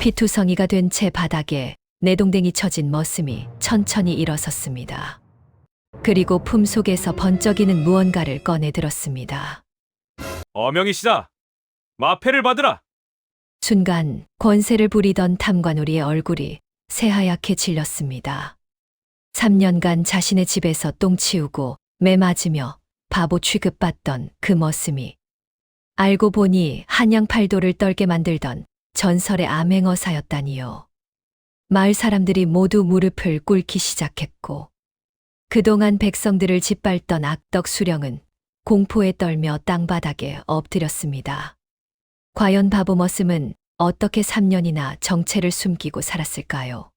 피투성이가 된 채 바닥에 내동댕이 쳐진 머슴이 천천히 일어섰습니다. 그리고 품속에서 번쩍이는 무언가를 꺼내 들었습니다. 어명이시다. 마패를 받으라. 순간 권세를 부리던 탐관오리의 얼굴이 새하얗게 질렸습니다. 3년간 자신의 집에서 똥 치우고 매 맞으며 바보 취급받던 그 머슴이 알고 보니 한양팔도를 떨게 만들던 전설의 암행어사였다니요. 마을 사람들이 모두 무릎을 꿇기 시작했고 그동안 백성들을 짓밟던 악덕 수령은 공포에 떨며 땅바닥에 엎드렸습니다. 과연 바보 머슴은 어떻게 3년이나 정체를 숨기고 살았을까요?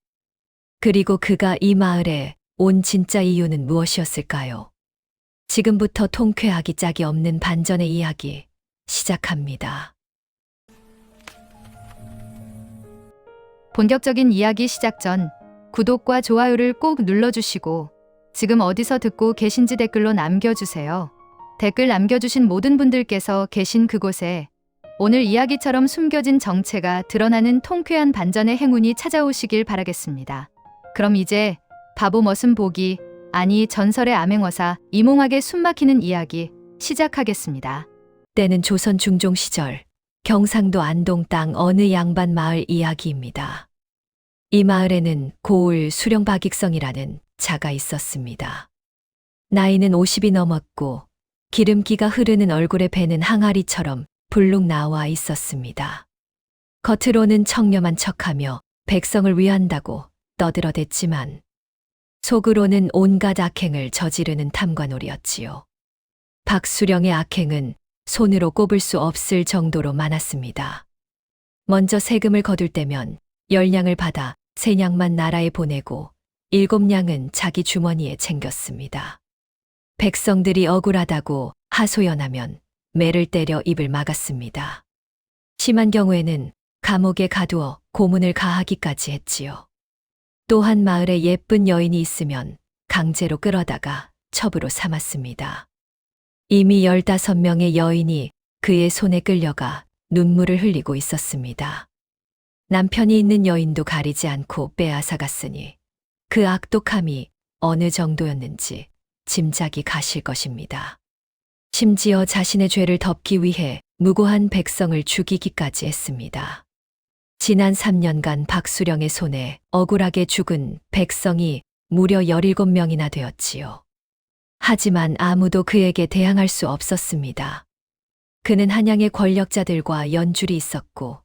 그리고 그가 이 마을에 온 진짜 이유는 무엇이었을까요? 지금부터 통쾌하기 짝이 없는 반전의 이야기 시작합니다. 본격적인 이야기 시작 전 구독과 좋아요를 꼭 눌러주시고 지금 어디서 듣고 계신지 댓글로 남겨주세요. 댓글 남겨주신 모든 분들께서 계신 그곳에 오늘 이야기처럼 숨겨진 정체가 드러나는 통쾌한 반전의 행운이 찾아오시길 바라겠습니다. 그럼 이제 바보 머슴 보기, 아니 전설의 암행어사 이몽학의 숨막히는 이야기 시작하겠습니다. 때는 조선 중종 시절 경상도 안동 땅 어느 양반 마을 이야기입니다. 이 마을에는 고을 수령박익성이라는 자가 있었습니다. 나이는 50이 넘었고 기름기가 흐르는 얼굴에 배는 항아리처럼 불룩 나와 있었습니다. 겉으로는 청렴한 척하며 백성을 위한다고 떠들어댔지만 속으로는 온갖 악행을 저지르는 탐관오리였지요. 박수령의 악행은 손으로 꼽을 수 없을 정도로 많았습니다. 먼저 세금을 거둘 때면 10냥을 받아 3냥만 나라에 보내고 7냥은 자기 주머니에 챙겼습니다. 백성들이 억울하다고 하소연하면 매를 때려 입을 막았습니다. 심한 경우에는 감옥에 가두어 고문을 가하기까지 했지요. 또한 마을에 예쁜 여인이 있으면 강제로 끌어다가 첩으로 삼았습니다. 이미 15명의 여인이 그의 손에 끌려가 눈물을 흘리고 있었습니다. 남편이 있는 여인도 가리지 않고 빼앗아갔으니 그 악독함이 어느 정도였는지 짐작이 가실 것입니다. 심지어 자신의 죄를 덮기 위해 무고한 백성을 죽이기까지 했습니다. 지난 3년간 박수령의 손에 억울하게 죽은 백성이 무려 17명이나 되었지요. 하지만 아무도 그에게 대항할 수 없었습니다. 그는 한양의 권력자들과 연줄이 있었고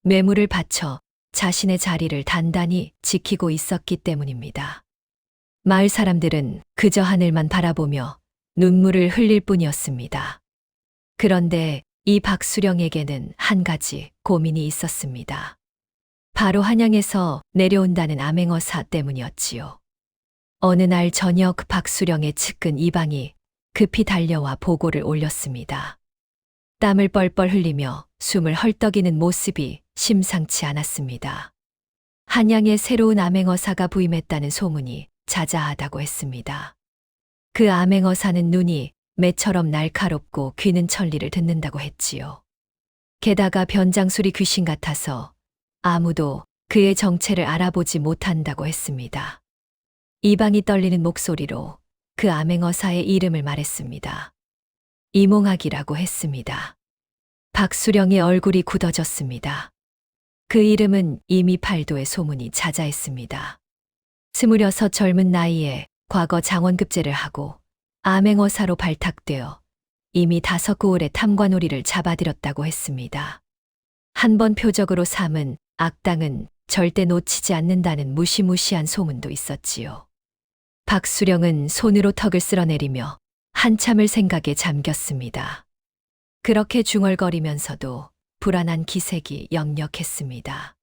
매물을 바쳐 자신의 자리를 단단히 지키고 있었기 때문입니다. 마을 사람들은 그저 하늘만 바라보며 눈물을 흘릴 뿐이었습니다. 그런데 이 박수령에게는 한 가지 고민이 있었습니다. 바로 한양에서 내려온다는 암행어사 때문이었지요. 어느 날 저녁 박수령의 측근 이방이 급히 달려와 보고를 올렸습니다. 땀을 뻘뻘 흘리며 숨을 헐떡이는 모습이 심상치 않았습니다. 한양에 새로운 암행어사가 부임했다는 소문이 자자하다고 했습니다. 그 암행어사는 눈이 매처럼 날카롭고 귀는 천리를 듣는다고 했지요. 게다가 변장술이 귀신 같아서 아무도 그의 정체를 알아보지 못한다고 했습니다. 이방이 떨리는 목소리로 그 암행어사의 이름을 말했습니다. 이몽학이라고 했습니다. 박수령의 얼굴이 굳어졌습니다. 그 이름은 이미 팔도의 소문이 자자했습니다. 26 젊은 나이에 과거 장원급제를 하고 암행어사로 발탁되어 이미 5고을의 탐관오리를 잡아들였다고 했습니다. 한 번 표적으로 삼은 악당은 절대 놓치지 않는다는 무시무시한 소문도 있었지요. 박수령은 손으로 턱을 쓸어내리며 한참을 생각에 잠겼습니다. 그렇게 중얼거리면서도 불안한 기색이 역력했습니다.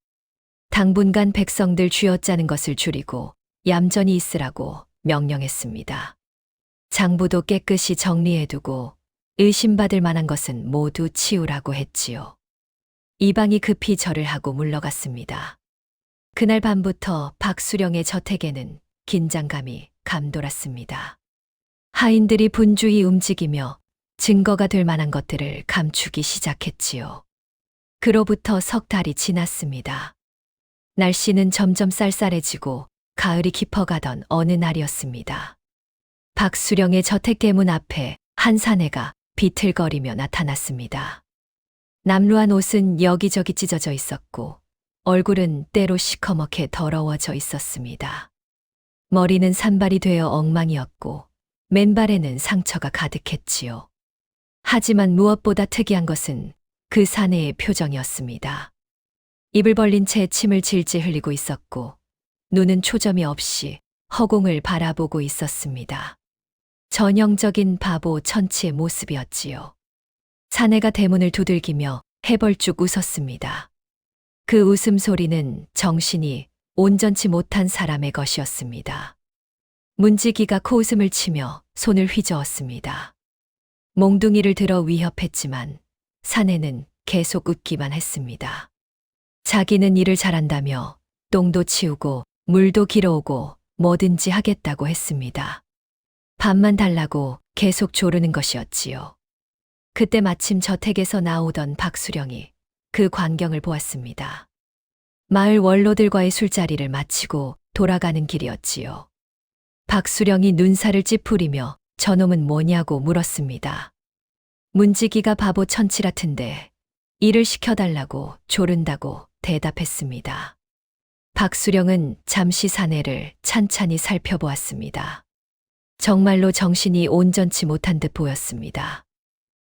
당분간 백성들 쥐어짜는 것을 줄이고 얌전히 있으라고 명령했습니다. 장부도 깨끗이 정리해두고 의심받을 만한 것은 모두 치우라고 했지요. 이방이 급히 절을 하고 물러갔습니다. 그날 밤부터 박수령의 저택에는 긴장감이 감돌았습니다. 하인들이 분주히 움직이며 증거가 될 만한 것들을 감추기 시작했지요. 그로부터 석 달이 지났습니다. 날씨는 점점 쌀쌀해지고 가을이 깊어가던 어느 날이었습니다. 박수령의 저택대문 앞에 한 사내가 비틀거리며 나타났습니다. 남루한 옷은 여기저기 찢어져 있었고 얼굴은 때로 시커멓게 더러워져 있었습니다. 머리는 산발이 되어 엉망이었고 맨발에는 상처가 가득했지요. 하지만 무엇보다 특이한 것은 그 사내의 표정이었습니다. 입을 벌린 채 침을 질질 흘리고 있었고 눈은 초점이 없이 허공을 바라보고 있었습니다. 전형적인 바보 천치의 모습이었지요. 사내가 대문을 두들기며 해벌쭉 웃었습니다. 그 웃음소리는 정신이 온전치 못한 사람의 것이었습니다. 문지기가 코웃음을 치며 손을 휘저었습니다. 몽둥이를 들어 위협했지만 사내는 계속 웃기만 했습니다. 자기는 일을 잘한다며 똥도 치우고 물도 길어오고 뭐든지 하겠다고 했습니다. 밥만 달라고 계속 조르는 것이었지요. 그때 마침 저택에서 나오던 박수령이 그 광경을 보았습니다. 마을 원로들과의 술자리를 마치고 돌아가는 길이었지요. 박수령이 눈살을 찌푸리며 저놈은 뭐냐고 물었습니다. 문지기가 바보 천치라튼데 일을 시켜달라고 조른다고 대답했습니다. 박수령은 잠시 사내를 찬찬히 살펴보았습니다. 정말로 정신이 온전치 못한 듯 보였습니다.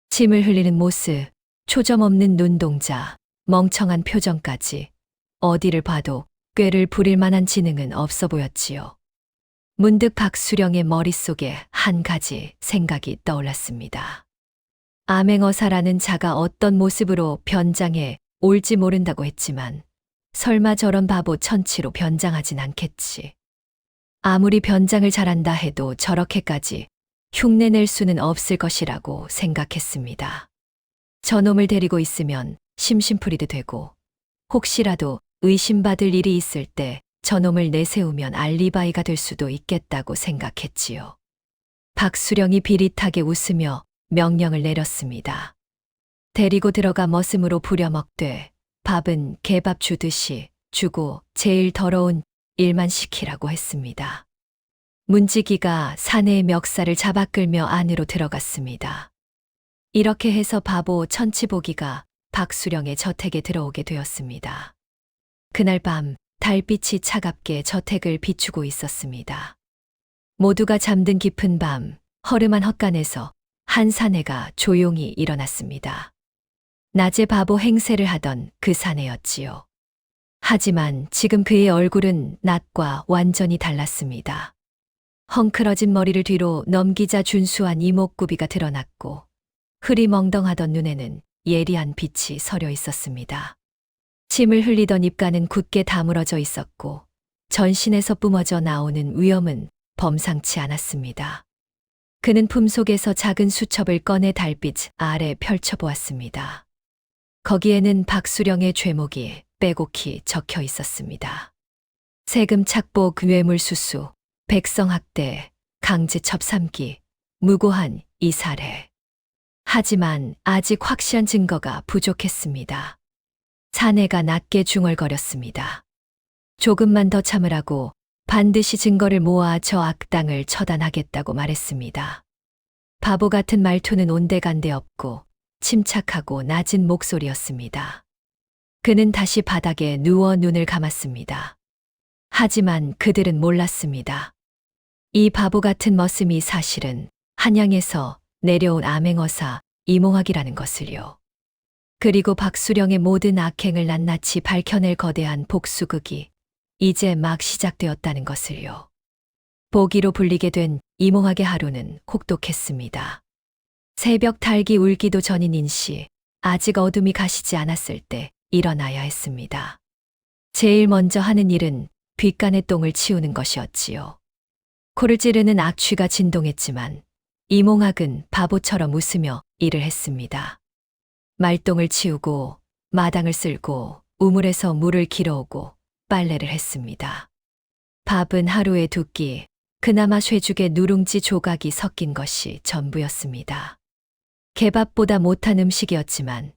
침을 흘리는 모습, 초점 없는 눈동자, 멍청한 표정까지 어디를 봐도 꾀를 부릴 만한 지능은 없어 보였지요. 문득 박수령의 머릿속에 한 가지 생각이 떠올랐습니다. 암행어사라는 자가 어떤 모습으로 변장해 올지 모른다고 했지만 설마 저런 바보 천치로 변장하진 않겠지. 아무리 변장을 잘한다 해도 저렇게까지 흉내낼 수는 없을 것이라고 생각했습니다. 저놈을 데리고 있으면 심심풀이도 되고 혹시라도 의심받을 일이 있을 때 저놈을 내세우면 알리바이가 될 수도 있겠다고 생각했지요. 박수령이 비릿하게 웃으며 명령을 내렸습니다. 데리고 들어가 머슴으로 부려먹되 밥은 개밥 주듯이 주고 제일 더러운 일만 시키라고 했습니다. 문지기가 사내의 멱살을 잡아 끌며 안으로 들어갔습니다. 이렇게 해서 바보 천치보기가 박수령의 저택에 들어오게 되었습니다. 그날 밤 달빛이 차갑게 저택을 비추고 있었습니다. 모두가 잠든 깊은 밤 허름한 헛간에서 한 사내가 조용히 일어났습니다. 낮에 바보 행세를 하던 그 사내였지요. 하지만 지금 그의 얼굴은 낮과 완전히 달랐습니다. 헝클어진 머리를 뒤로 넘기자 준수한 이목구비가 드러났고 흐리멍덩하던 눈에는 예리한 빛이 서려 있었습니다. 침을 흘리던 입가는 굳게 다물어져 있었고 전신에서 뿜어져 나오는 위험은 범상치 않았습니다. 그는 품속에서 작은 수첩을 꺼내 달빛 아래 펼쳐보았습니다. 거기에는 박수령의 죄목이 빼곡히 적혀 있었습니다. 세금 착복, 뇌물수수, 백성학대, 강제첩삼기, 무고한 이 사례. 하지만 아직 확실한 증거가 부족했습니다. 사내가 낮게 중얼거렸습니다. 조금만 더 참으라고 반드시 증거를 모아 저 악당을 처단하겠다고 말했습니다. 바보 같은 말투는 온데간데 없고 침착하고 낮은 목소리였습니다. 그는 다시 바닥에 누워 눈을 감았습니다. 하지만 그들은 몰랐습니다. 이 바보 같은 머슴이 사실은 한양에서 내려온 암행어사 이몽학이라는 것을요. 그리고 박수령의 모든 악행을 낱낱이 밝혀낼 거대한 복수극이 이제 막 시작되었다는 것을요. 보기로 불리게 된 이몽학의 하루는 혹독했습니다. 새벽 달기 울기도 전인 인시, 아직 어둠이 가시지 않았을 때 일어나야 했습니다. 제일 먼저 하는 일은 귓간의 똥을 치우는 것이었지요. 코를 찌르는 악취가 진동했지만 이몽학은 바보처럼 웃으며 일을 했습니다. 말똥을 치우고 마당을 쓸고 우물에서 물을 길어오고 빨래를 했습니다. 밥은 하루에 2끼, 그나마 쇠죽에 누룽지 조각이 섞인 것이 전부였습니다. 개밥보다 못한 음식이었지만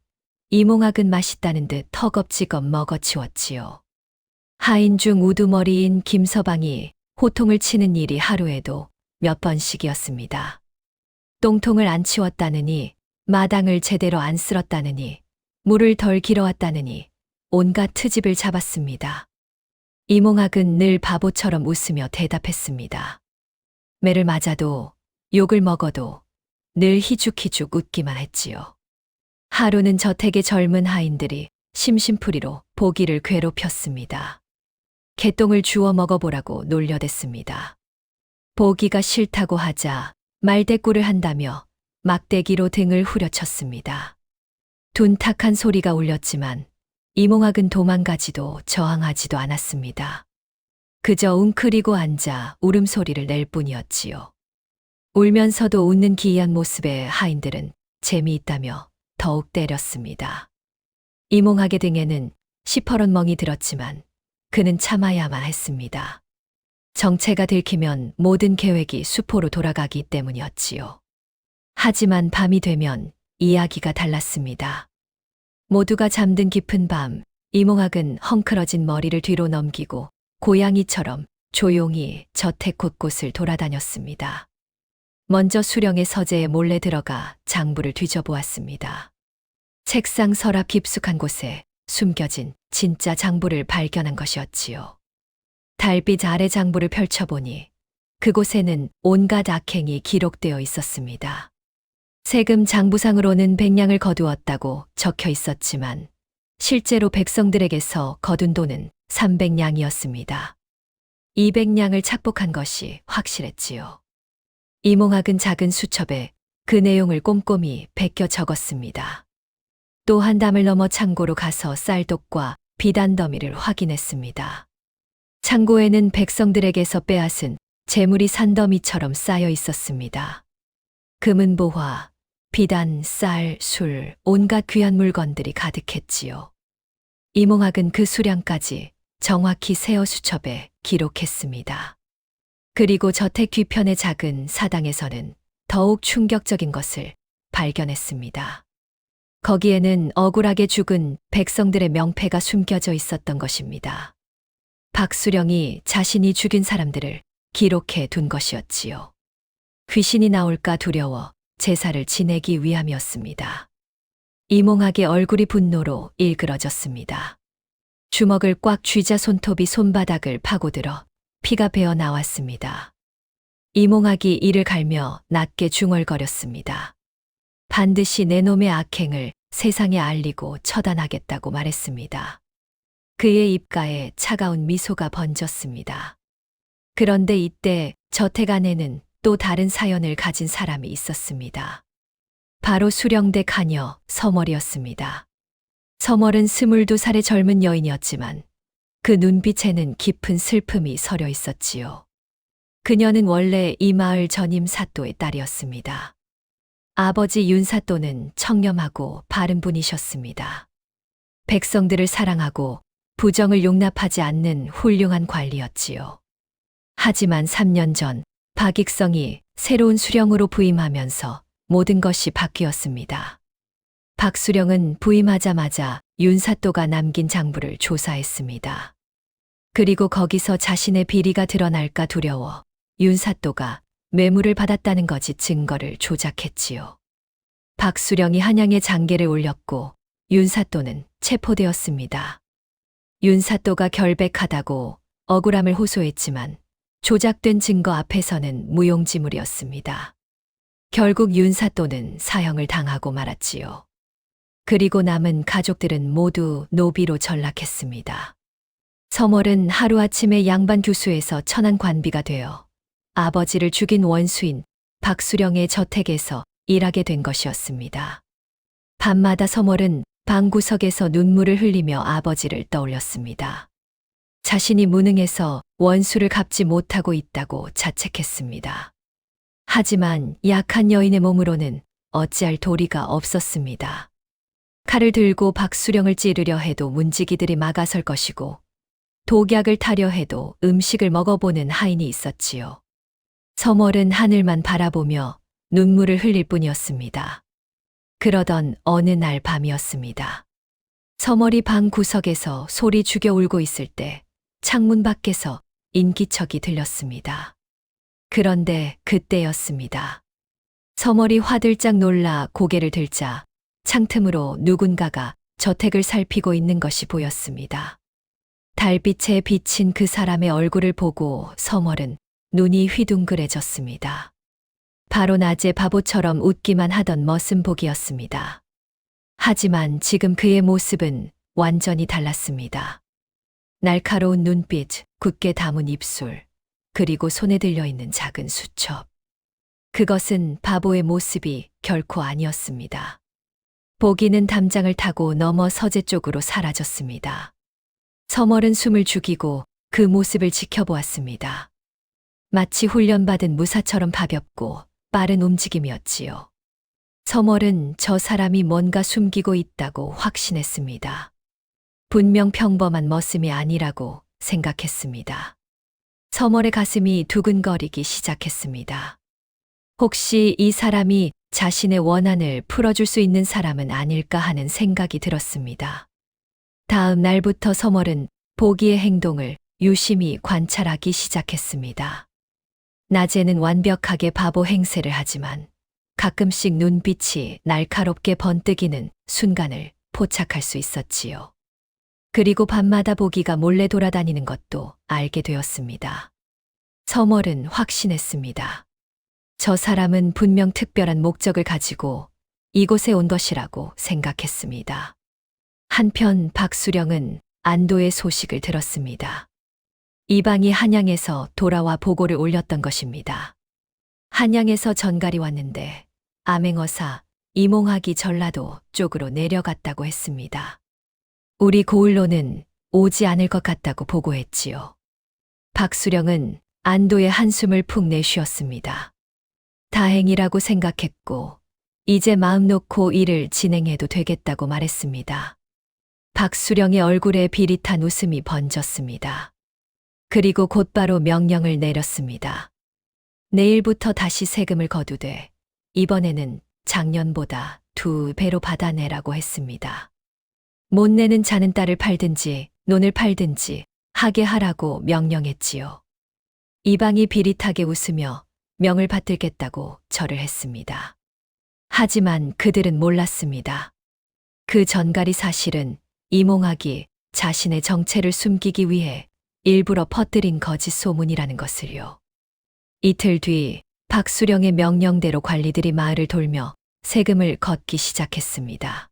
이몽학은 맛있다는 듯 허겁지겁 먹어치웠지요. 하인 중 우두머리인 김서방이 호통을 치는 일이 하루에도 몇 번씩이었습니다. 똥통을 안 치웠다느니, 마당을 제대로 안 쓸었다느니, 물을 덜 길어왔다느니 온갖 트집을 잡았습니다. 이몽학은 늘 바보처럼 웃으며 대답했습니다. 매를 맞아도 욕을 먹어도 늘 희죽희죽 웃기만 했지요. 하루는 저택의 젊은 하인들이 심심풀이로 보기를 괴롭혔습니다. 개똥을 주워 먹어보라고 놀려댔습니다. 보기가 싫다고 하자 말대꾸를 한다며 막대기로 등을 후려쳤습니다. 둔탁한 소리가 울렸지만 이몽학은 도망가지도 저항하지도 않았습니다. 그저 웅크리고 앉아 울음소리를 낼 뿐이었지요. 울면서도 웃는 기이한 모습에 하인들은 재미있다며 더욱 때렸습니다. 이몽학의 등에는 시퍼런 멍이 들었지만 그는 참아야만 했습니다. 정체가 들키면 모든 계획이 수포로 돌아가기 때문이었지요. 하지만 밤이 되면 이야기가 달랐습니다. 모두가 잠든 깊은 밤, 이몽학은 헝클어진 머리를 뒤로 넘기고 고양이처럼 조용히 저택 곳곳을 돌아다녔습니다. 먼저 수령의 서재에 몰래 들어가 장부를 뒤져보았습니다. 책상 서랍 깊숙한 곳에 숨겨진 진짜 장부를 발견한 것이었지요. 달빛 아래 장부를 펼쳐보니 그곳에는 온갖 악행이 기록되어 있었습니다. 세금 장부상으로는 100냥을 거두었다고 적혀 있었지만 실제로 백성들에게서 거둔 돈은 300냥이었습니다. 200냥을 착복한 것이 확실했지요. 이몽학은 작은 수첩에 그 내용을 꼼꼼히 베껴 적었습니다. 또 한 담을 넘어 창고로 가서 쌀독과 비단 더미를 확인했습니다. 창고에는 백성들에게서 빼앗은 재물이 산더미처럼 쌓여 있었습니다. 금은보화, 비단, 쌀, 술, 온갖 귀한 물건들이 가득했지요. 이몽학은 그 수량까지 정확히 세어 수첩에 기록했습니다. 그리고 저택 뒤편의 작은 사당에서는 더욱 충격적인 것을 발견했습니다. 거기에는 억울하게 죽은 백성들의 명패가 숨겨져 있었던 것입니다. 박수령이 자신이 죽인 사람들을 기록해 둔 것이었지요. 귀신이 나올까 두려워 제사를 지내기 위함이었습니다. 이몽학의 얼굴이 분노로 일그러졌습니다. 주먹을 꽉 쥐자 손톱이 손바닥을 파고들어 피가 배어 나왔습니다. 이몽학이 이를 갈며 낮게 중얼거렸습니다. 반드시 내 놈의 악행을 세상에 알리고 처단하겠다고 말했습니다. 그의 입가에 차가운 미소가 번졌습니다. 그런데 이때 저택 안에는 또 다른 사연을 가진 사람이 있었습니다. 바로 수령대 가녀 서멀이었습니다. 서멀은 22살의 젊은 여인이었지만 그 눈빛에는 깊은 슬픔이 서려 있었지요. 그녀는 원래 이 마을 전임 사또의 딸이었습니다. 아버지 윤사또는 청렴하고 바른 분이셨습니다. 백성들을 사랑하고 부정을 용납하지 않는 훌륭한 관리였지요. 하지만 3년 전 박익성이 새로운 수령으로 부임하면서 모든 것이 바뀌었습니다. 박수령은 부임하자마자 윤사또가 남긴 장부를 조사했습니다. 그리고 거기서 자신의 비리가 드러날까 두려워 윤사또가 뇌물을 받았다는 것이 증거를 조작했지요. 박수령이 한양에 장계를 올렸고 윤사또는 체포되었습니다. 윤사또가 결백하다고 억울함을 호소했지만 조작된 증거 앞에서는 무용지물이었습니다. 결국 윤사또는 사형을 당하고 말았지요. 그리고 남은 가족들은 모두 노비로 전락했습니다. 서멀은 하루아침에 양반 교수에서 천한 관비가 되어 아버지를 죽인 원수인 박수령의 저택에서 일하게 된 것이었습니다. 밤마다 서멀은 방구석에서 눈물을 흘리며 아버지를 떠올렸습니다. 자신이 무능해서 원수를 갚지 못하고 있다고 자책했습니다. 하지만 약한 여인의 몸으로는 어찌할 도리가 없었습니다. 칼을 들고 박수령을 찌르려 해도 문지기들이 막아설 것이고 독약을 타려 해도 음식을 먹어보는 하인이 있었지요. 서멀은 하늘만 바라보며 눈물을 흘릴 뿐이었습니다. 그러던 어느 날 밤이었습니다. 서멀이 방 구석에서 소리 죽여 울고 있을 때 창문 밖에서 인기척이 들렸습니다. 그런데 그때였습니다. 서머리 화들짝 놀라 고개를 들자 창틈으로 누군가가 저택을 살피고 있는 것이 보였습니다. 달빛에 비친 그 사람의 얼굴을 보고 서멀은 눈이 휘둥그레졌습니다. 바로 낮에 바보처럼 웃기만 하던 머슴복이었습니다. 하지만 지금 그의 모습은 완전히 달랐습니다. 날카로운 눈빛, 굳게 담은 입술, 그리고 손에 들려있는 작은 수첩. 그것은 바보의 모습이 결코 아니었습니다. 보기는 담장을 타고 넘어 서재 쪽으로 사라졌습니다. 서멀은 숨을 죽이고 그 모습을 지켜보았습니다. 마치 훈련받은 무사처럼 가볍고 빠른 움직임이었지요. 서멀은 저 사람이 뭔가 숨기고 있다고 확신했습니다. 분명 평범한 머슴이 아니라고 생각했습니다. 서멀의 가슴이 두근거리기 시작했습니다. 혹시 이 사람이 자신의 원한을 풀어줄 수 있는 사람은 아닐까 하는 생각이 들었습니다. 다음 날부터 서멀은 보기의 행동을 유심히 관찰하기 시작했습니다. 낮에는 완벽하게 바보 행세를 하지만 가끔씩 눈빛이 날카롭게 번뜩이는 순간을 포착할 수 있었지요. 그리고 밤마다 보기가 몰래 돌아다니는 것도 알게 되었습니다. 서멀은 확신했습니다. 저 사람은 분명 특별한 목적을 가지고 이곳에 온 것이라고 생각했습니다. 한편 박수령은 안도의 소식을 들었습니다. 이방이 한양에서 돌아와 보고를 올렸던 것입니다. 한양에서 전갈이 왔는데 암행어사 이몽학이 전라도 쪽으로 내려갔다고 했습니다. 우리 고을로는 오지 않을 것 같다고 보고했지요. 박수령은 안도의 한숨을 푹 내쉬었습니다. 다행이라고 생각했고 이제 마음 놓고 일을 진행해도 되겠다고 말했습니다. 박수령의 얼굴에 비릿한 웃음이 번졌습니다. 그리고 곧바로 명령을 내렸습니다. 내일부터 다시 세금을 거두되 이번에는 작년보다 2배로 받아내라고 했습니다. 못 내는 자는 딸을 팔든지 논을 팔든지 하게 하라고 명령했지요. 이방이 비릿하게 웃으며 명을 받들겠다고 절을 했습니다. 하지만 그들은 몰랐습니다. 그 전갈이 사실은 이몽학이 자신의 정체를 숨기기 위해 일부러 퍼뜨린 거짓 소문이라는 것을요. 이틀 뒤 박수령의 명령대로 관리들이 마을을 돌며 세금을 걷기 시작했습니다.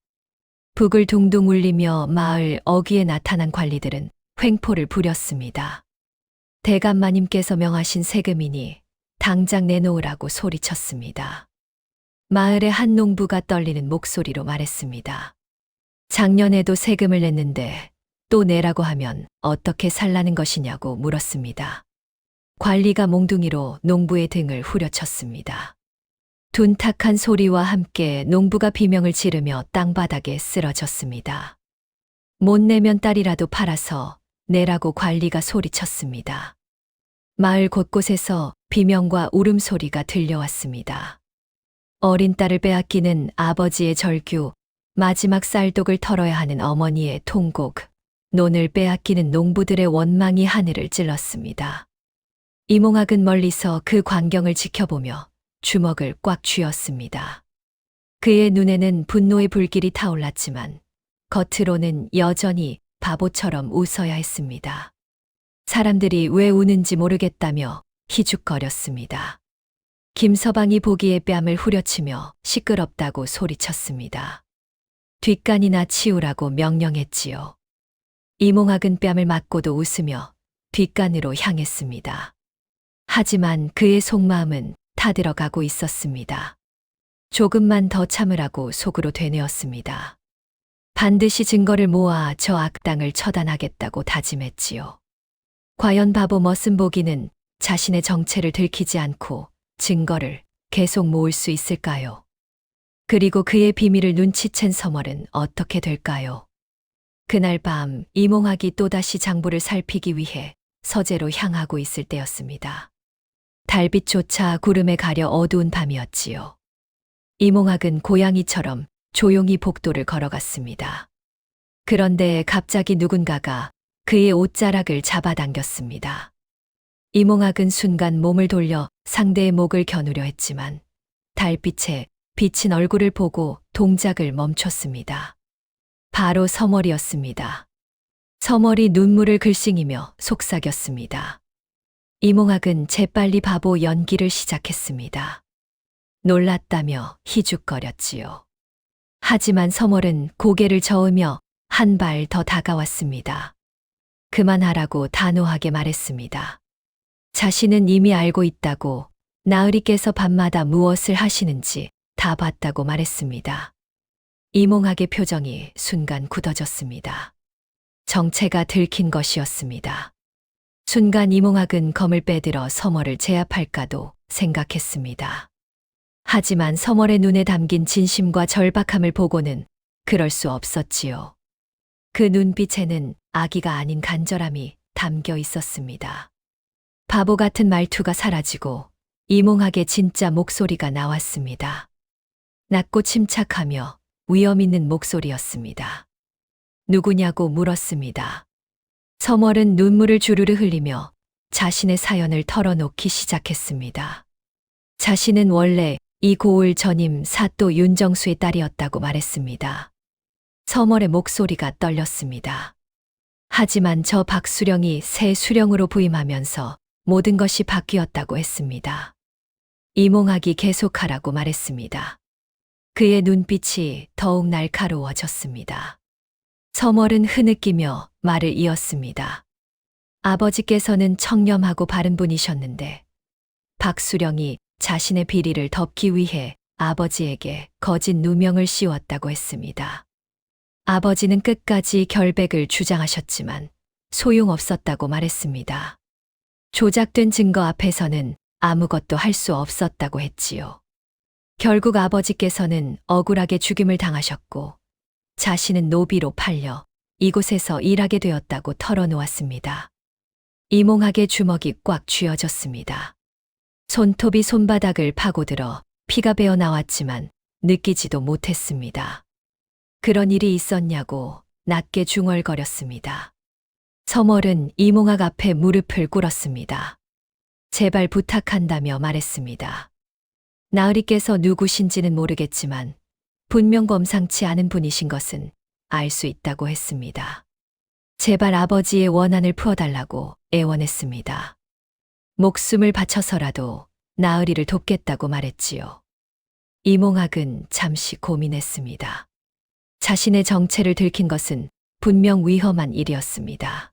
북을 둥둥 울리며 마을 어귀에 나타난 관리들은 횡포를 부렸습니다. 대감마님께서 명하신 세금이니 당장 내놓으라고 소리쳤습니다. 마을의 한 농부가 떨리는 목소리로 말했습니다. 작년에도 세금을 냈는데 또 내라고 하면 어떻게 살라는 것이냐고 물었습니다. 관리가 몽둥이로 농부의 등을 후려쳤습니다. 둔탁한 소리와 함께 농부가 비명을 지르며 땅바닥에 쓰러졌습니다. 못 내면 딸이라도 팔아서 내라고 관리가 소리쳤습니다. 마을 곳곳에서 비명과 울음소리가 들려왔습니다. 어린 딸을 빼앗기는 아버지의 절규, 마지막 쌀독을 털어야 하는 어머니의 통곡, 논을 빼앗기는 농부들의 원망이 하늘을 찔렀습니다. 이몽학은 멀리서 그 광경을 지켜보며 주먹을 꽉 쥐었습니다. 그의 눈에는 분노의 불길이 타올랐지만 겉으로는 여전히 바보처럼 웃어야 했습니다. 사람들이 왜 우는지 모르겠다며 희죽거렸습니다. 김서방이 보기에 뺨을 후려치며 시끄럽다고 소리쳤습니다. 뒷간이나 치우라고 명령했지요. 이몽학은 뺨을 맞고도 웃으며 뒷간으로 향했습니다. 하지만 그의 속마음은 타들어가고 있었습니다. 조금만 더 참으라고 속으로 되뇌었습니다. 반드시 증거를 모아 저 악당을 처단하겠다고 다짐했지요. 과연 바보 머슴보기는 자신의 정체를 들키지 않고 증거를 계속 모을 수 있을까요? 그리고 그의 비밀을 눈치챈 서멀은 어떻게 될까요? 그날 밤 이몽학이 또다시 장부를 살피기 위해 서재로 향하고 있을 때였습니다. 달빛조차 구름에 가려 어두운 밤이었지요. 이몽학은 고양이처럼 조용히 복도를 걸어갔습니다. 그런데 갑자기 누군가가 그의 옷자락을 잡아당겼습니다. 이몽학은 순간 몸을 돌려 상대의 목을 겨누려 했지만 달빛에 비친 얼굴을 보고 동작을 멈췄습니다. 바로 서머리였습니다. 서머리 눈물을 글썽이며 속삭였습니다. 이몽학은 재빨리 바보 연기를 시작했습니다. 놀랐다며 희죽거렸지요. 하지만 서멀은 고개를 저으며 한 발 더 다가왔습니다. 그만하라고 단호하게 말했습니다. 자신은 이미 알고 있다고, 나으리께서 밤마다 무엇을 하시는지 다 봤다고 말했습니다. 이몽학의 표정이 순간 굳어졌습니다. 정체가 들킨 것이었습니다. 순간 이몽학은 검을 빼들어 서멀을 제압할까도 생각했습니다. 하지만 서멀의 눈에 담긴 진심과 절박함을 보고는 그럴 수 없었지요. 그 눈빛에는 악의가 아닌 간절함이 담겨 있었습니다. 바보 같은 말투가 사라지고 이몽학의 진짜 목소리가 나왔습니다. 낮고 침착하며 위험 있는 목소리였습니다. 누구냐고 물었습니다. 서멀은 눈물을 주르르 흘리며 자신의 사연을 털어놓기 시작했습니다. 자신은 원래 이 고을 전임 사또 윤정수의 딸이었다고 말했습니다. 서멀의 목소리가 떨렸습니다. 하지만 저 박수령이 새 수령으로 부임하면서 모든 것이 바뀌었다고 했습니다. 이몽학이 계속하라고 말했습니다. 그의 눈빛이 더욱 날카로워졌습니다. 서멀은 흐느끼며 말을 이었습니다. 아버지께서는 청렴하고 바른 분이셨는데 박수령이 자신의 비리를 덮기 위해 아버지에게 거짓 누명을 씌웠다고 했습니다. 아버지는 끝까지 결백을 주장하셨지만 소용없었다고 말했습니다. 조작된 증거 앞에서는 아무것도 할 수 없었다고 했지요. 결국 아버지께서는 억울하게 죽임을 당하셨고 자신은 노비로 팔려 이곳에서 일하게 되었다고 털어놓았습니다. 이몽학의 주먹이 꽉 쥐어졌습니다. 손톱이 손바닥을 파고들어 피가 배어 나왔지만 느끼지도 못했습니다. 그런 일이 있었냐고 낮게 중얼거렸습니다. 서멀은 이몽학 앞에 무릎을 꿇었습니다. 제발 부탁한다며 말했습니다. 나으리께서 누구신지는 모르겠지만 분명 범상치 않은 분이신 것은 알 수 있다고 했습니다. 제발 아버지의 원한을 풀어달라고 애원했습니다. 목숨을 바쳐서라도 나으리를 돕겠다고 말했지요. 이몽학은 잠시 고민했습니다. 자신의 정체를 들킨 것은 분명 위험한 일이었습니다.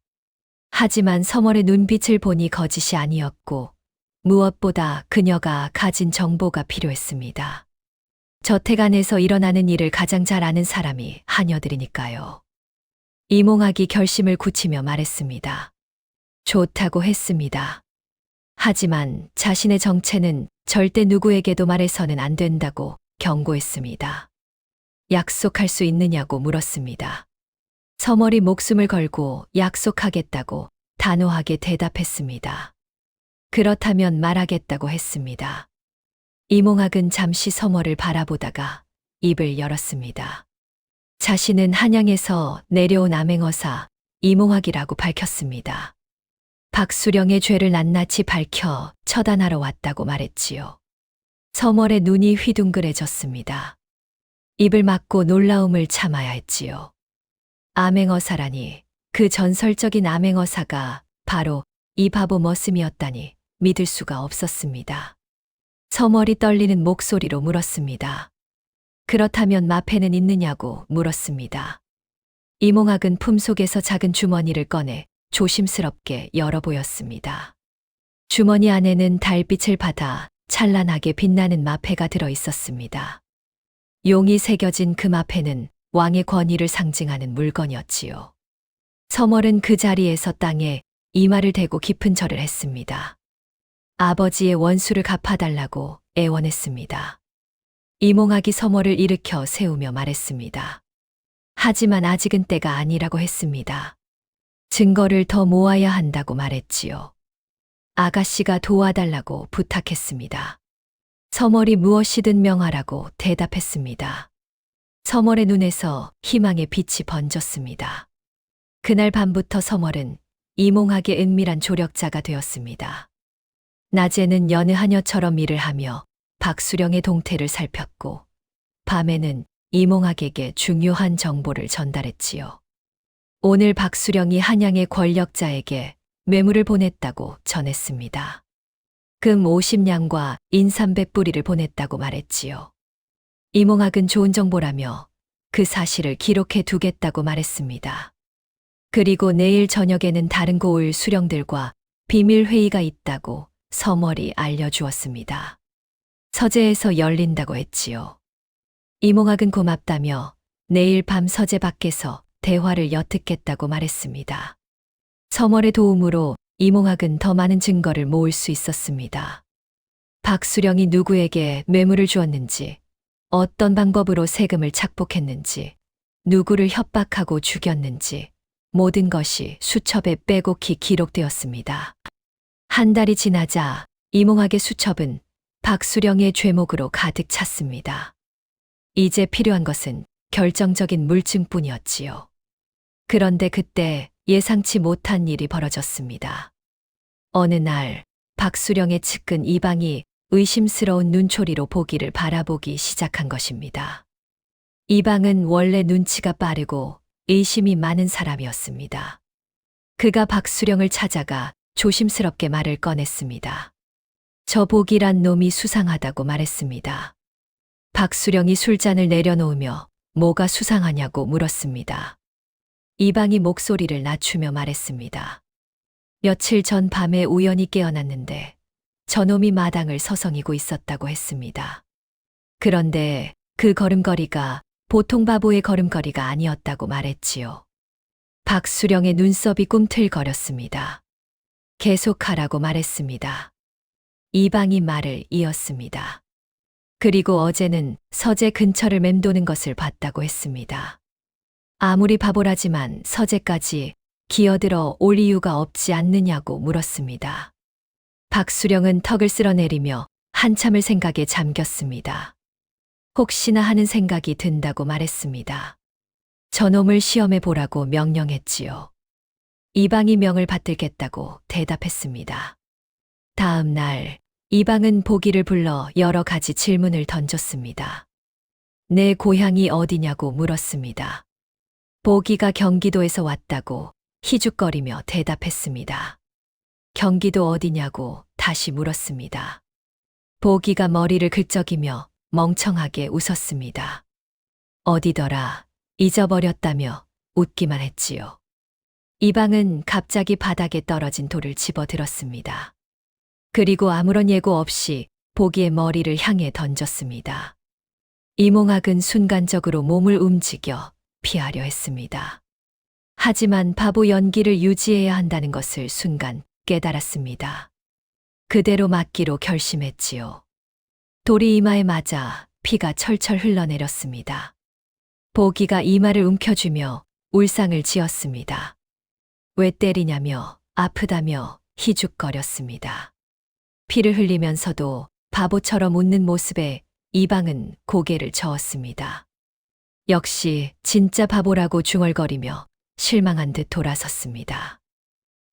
하지만 서멀의 눈빛을 보니 거짓이 아니었고 무엇보다 그녀가 가진 정보가 필요했습니다. 저택 안에서 일어나는 일을 가장 잘 아는 사람이 하녀들이니까요. 이몽학이 결심을 굳히며 말했습니다. 좋다고 했습니다. 하지만 자신의 정체는 절대 누구에게도 말해서는 안 된다고 경고했습니다. 약속할 수 있느냐고 물었습니다. 서멀이 목숨을 걸고 약속하겠다고 단호하게 대답했습니다. 그렇다면 말하겠다고 했습니다. 이몽학은 잠시 서멀을 바라보다가 입을 열었습니다. 자신은 한양에서 내려온 암행어사 이몽학이라고 밝혔습니다. 박수령의 죄를 낱낱이 밝혀 처단하러 왔다고 말했지요. 서멀의 눈이 휘둥그레졌습니다. 입을 막고 놀라움을 참아야 했지요. 암행어사라니, 그 전설적인 암행어사가 바로 이 바보 머슴이었다니 믿을 수가 없었습니다. 서멀이 떨리는 목소리로 물었습니다. 그렇다면 마패는 있느냐고 물었습니다. 이몽학은 품속에서 작은 주머니를 꺼내 조심스럽게 열어 보였습니다. 주머니 안에는 달빛을 받아 찬란하게 빛나는 마패가 들어 있었습니다. 용이 새겨진 그 마패는 왕의 권위를 상징하는 물건이었지요. 서멀은 그 자리에서 땅에 이마를 대고 깊은 절을 했습니다. 아버지의 원수를 갚아달라고 애원했습니다. 이몽학이 서멀을 일으켜 세우며 말했습니다. 하지만 아직은 때가 아니라고 했습니다. 증거를 더 모아야 한다고 말했지요. 아가씨가 도와달라고 부탁했습니다. 서멀이 무엇이든 명하라고 대답했습니다. 서멀의 눈에서 희망의 빛이 번졌습니다. 그날 밤부터 서멀은 이몽학의 은밀한 조력자가 되었습니다. 낮에는 여느 하녀처럼 일을 하며 박수령의 동태를 살폈고, 밤에는 이몽학에게 중요한 정보를 전달했지요. 오늘 박수령이 한양의 권력자에게 뇌물을 보냈다고 전했습니다. 금 50냥과 인 300뿌리를 보냈다고 말했지요. 이몽학은 좋은 정보라며 그 사실을 기록해 두겠다고 말했습니다. 그리고 내일 저녁에는 다른 고을 수령들과 비밀 회의가 있다고 서멀이 알려주었습니다. 서재에서 열린다고 했지요. 이몽학은 고맙다며 내일 밤 서재 밖에서 대화를 엿듣겠다고 말했습니다. 서멀의 도움으로 이몽학은 더 많은 증거를 모을 수 있었습니다. 박수령이 누구에게 뇌물을 주었는지, 어떤 방법으로 세금을 착복했는지, 누구를 협박하고 죽였는지, 모든 것이 수첩에 빼곡히 기록되었습니다. 한 달이 지나자 이몽학의 수첩은 박수령의 죄목으로 가득 찼습니다. 이제 필요한 것은 결정적인 물증뿐이었지요. 그런데 그때 예상치 못한 일이 벌어졌습니다. 어느 날 박수령의 측근 이방이 의심스러운 눈초리로 보기를 바라보기 시작한 것입니다. 이방은 원래 눈치가 빠르고 의심이 많은 사람이었습니다. 그가 박수령을 찾아가 조심스럽게 말을 꺼냈습니다. 저 보기란 놈이 수상하다고 말했습니다. 박수령이 술잔을 내려놓으며 뭐가 수상하냐고 물었습니다. 이방이 목소리를 낮추며 말했습니다. 며칠 전 밤에 우연히 깨어났는데 저놈이 마당을 서성이고 있었다고 했습니다. 그런데 그 걸음걸이가 보통 바보의 걸음걸이가 아니었다고 말했지요. 박수령의 눈썹이 꿈틀거렸습니다. 계속하라고 말했습니다. 이방이 말을 이었습니다. 그리고 어제는 서재 근처를 맴도는 것을 봤다고 했습니다. 아무리 바보라지만 서재까지 기어들어 올 이유가 없지 않느냐고 물었습니다. 박수령은 턱을 쓸어내리며 한참을 생각에 잠겼습니다. 혹시나 하는 생각이 든다고 말했습니다. 저놈을 시험해 보라고 명령했지요. 이방이 명을 받들겠다고 대답했습니다. 다음 날 이방은 보기를 불러 여러 가지 질문을 던졌습니다. 내 고향이 어디냐고 물었습니다. 보기가 경기도에서 왔다고 희죽거리며 대답했습니다. 경기도 어디냐고 다시 물었습니다. 보기가 머리를 긁적이며 멍청하게 웃었습니다. 어디더라, 잊어버렸다며 웃기만 했지요. 이방은 갑자기 바닥에 떨어진 돌을 집어들었습니다. 그리고 아무런 예고 없이 보기의 머리를 향해 던졌습니다. 이몽학은 순간적으로 몸을 움직여 피하려 했습니다. 하지만 바보 연기를 유지해야 한다는 것을 순간 깨달았습니다. 그대로 맞기로 결심했지요. 돌이 이마에 맞아 피가 철철 흘러내렸습니다. 보기가 이마를 움켜쥐며 울상을 지었습니다. 왜 때리냐며 아프다며 희죽거렸습니다. 피를 흘리면서도 바보처럼 웃는 모습에 이방은 고개를 저었습니다. 역시 진짜 바보라고 중얼거리며 실망한 듯 돌아섰습니다.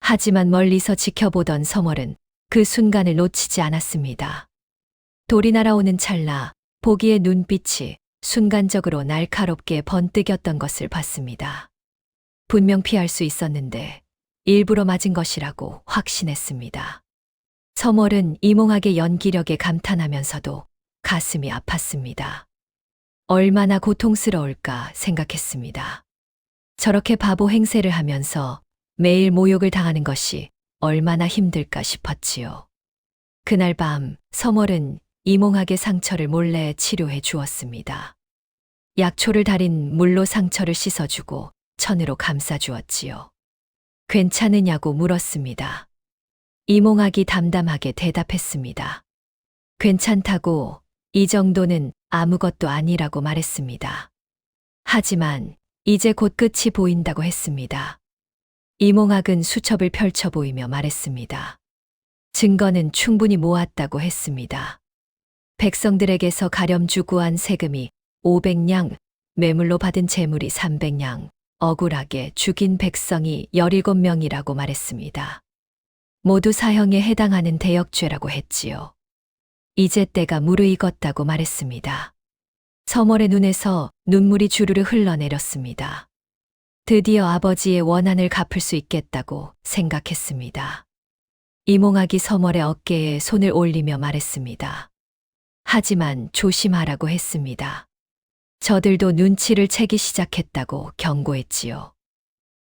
하지만 멀리서 지켜보던 서멀은 그 순간을 놓치지 않았습니다. 돌이 날아오는 찰나 보기의 눈빛이 순간적으로 날카롭게 번뜩였던 것을 봤습니다. 분명 피할 수 있었는데 일부러 맞은 것이라고 확신했습니다. 서멀은 이몽학의 연기력에 감탄하면서도 가슴이 아팠습니다. 얼마나 고통스러울까 생각했습니다. 저렇게 바보 행세를 하면서 매일 모욕을 당하는 것이 얼마나 힘들까 싶었지요. 그날 밤 서멀은 이몽학의 상처를 몰래 치료해 주었습니다. 약초를 달인 물로 상처를 씻어주고 천으로 감싸주었지요. 괜찮으냐고 물었습니다. 이몽학이 담담하게 대답했습니다. 괜찮다고, 이 정도는 아무것도 아니라고 말했습니다. 하지만 이제 곧 끝이 보인다고 했습니다. 이몽학은 수첩을 펼쳐 보이며 말했습니다. 증거는 충분히 모았다고 했습니다. 백성들에게서 가렴주 구한 세금이 500냥, 매물로 받은 재물이 300냥, 억울하게 죽인 백성이 17명이라고 말했습니다. 모두 사형에 해당하는 대역죄라고 했지요. 이제 때가 무르익었다고 말했습니다. 서멀의 눈에서 눈물이 주르르 흘러내렸습니다. 드디어 아버지의 원한을 갚을 수 있겠다고 생각했습니다. 이몽학이 서멀의 어깨에 손을 올리며 말했습니다. 하지만 조심하라고 했습니다. 저들도 눈치를 채기 시작했다고 경고했지요.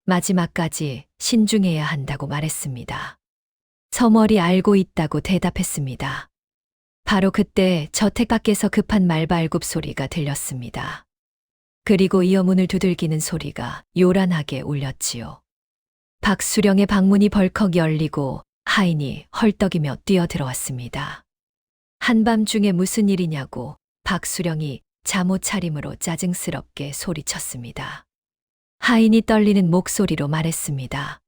마지막까지 신중해야 한다고 말했습니다. 서멀이 알고 있다고 대답했습니다. 바로 그때 저택 밖에서 급한 말발굽 소리가 들렸습니다. 그리고 이어 문을 두들기는 소리가 요란하게 울렸지요. 박수령의 방문이 벌컥 열리고 하인이 헐떡이며 뛰어들어왔습니다. 한밤중에 무슨 일이냐고 박수령이 잠옷 차림으로 짜증스럽게 소리쳤습니다. 하인이 떨리는 목소리로 말했습니다.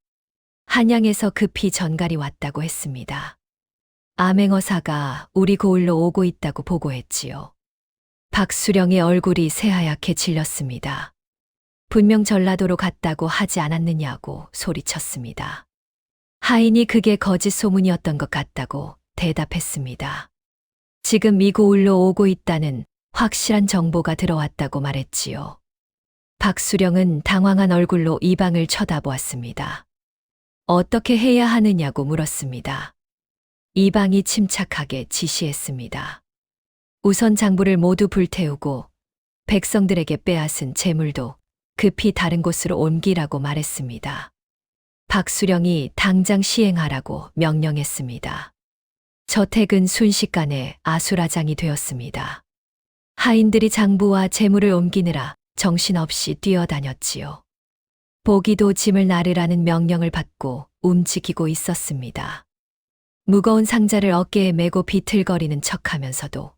한양에서 급히 전갈이 왔다고 했습니다. 암행어사가 우리 고을로 오고 있다고 보고했지요. 박수령의 얼굴이 새하얗게 질렸습니다. 분명 전라도로 갔다고 하지 않았느냐고 소리쳤습니다. 하인이 그게 거짓 소문이었던 것 같다고 대답했습니다. 지금 이 고을로 오고 있다는 확실한 정보가 들어왔다고 말했지요. 박수령은 당황한 얼굴로 이방을 쳐다보았습니다. 어떻게 해야 하느냐고 물었습니다. 이방이 침착하게 지시했습니다. 우선 장부를 모두 불태우고 백성들에게 빼앗은 재물도 급히 다른 곳으로 옮기라고 말했습니다. 박수령이 당장 시행하라고 명령했습니다. 저택은 순식간에 아수라장이 되었습니다. 하인들이 장부와 재물을 옮기느라 정신없이 뛰어다녔지요. 보기도 짐을 나르라는 명령을 받고 움직이고 있었습니다. 무거운 상자를 어깨에 메고 비틀거리는 척하면서도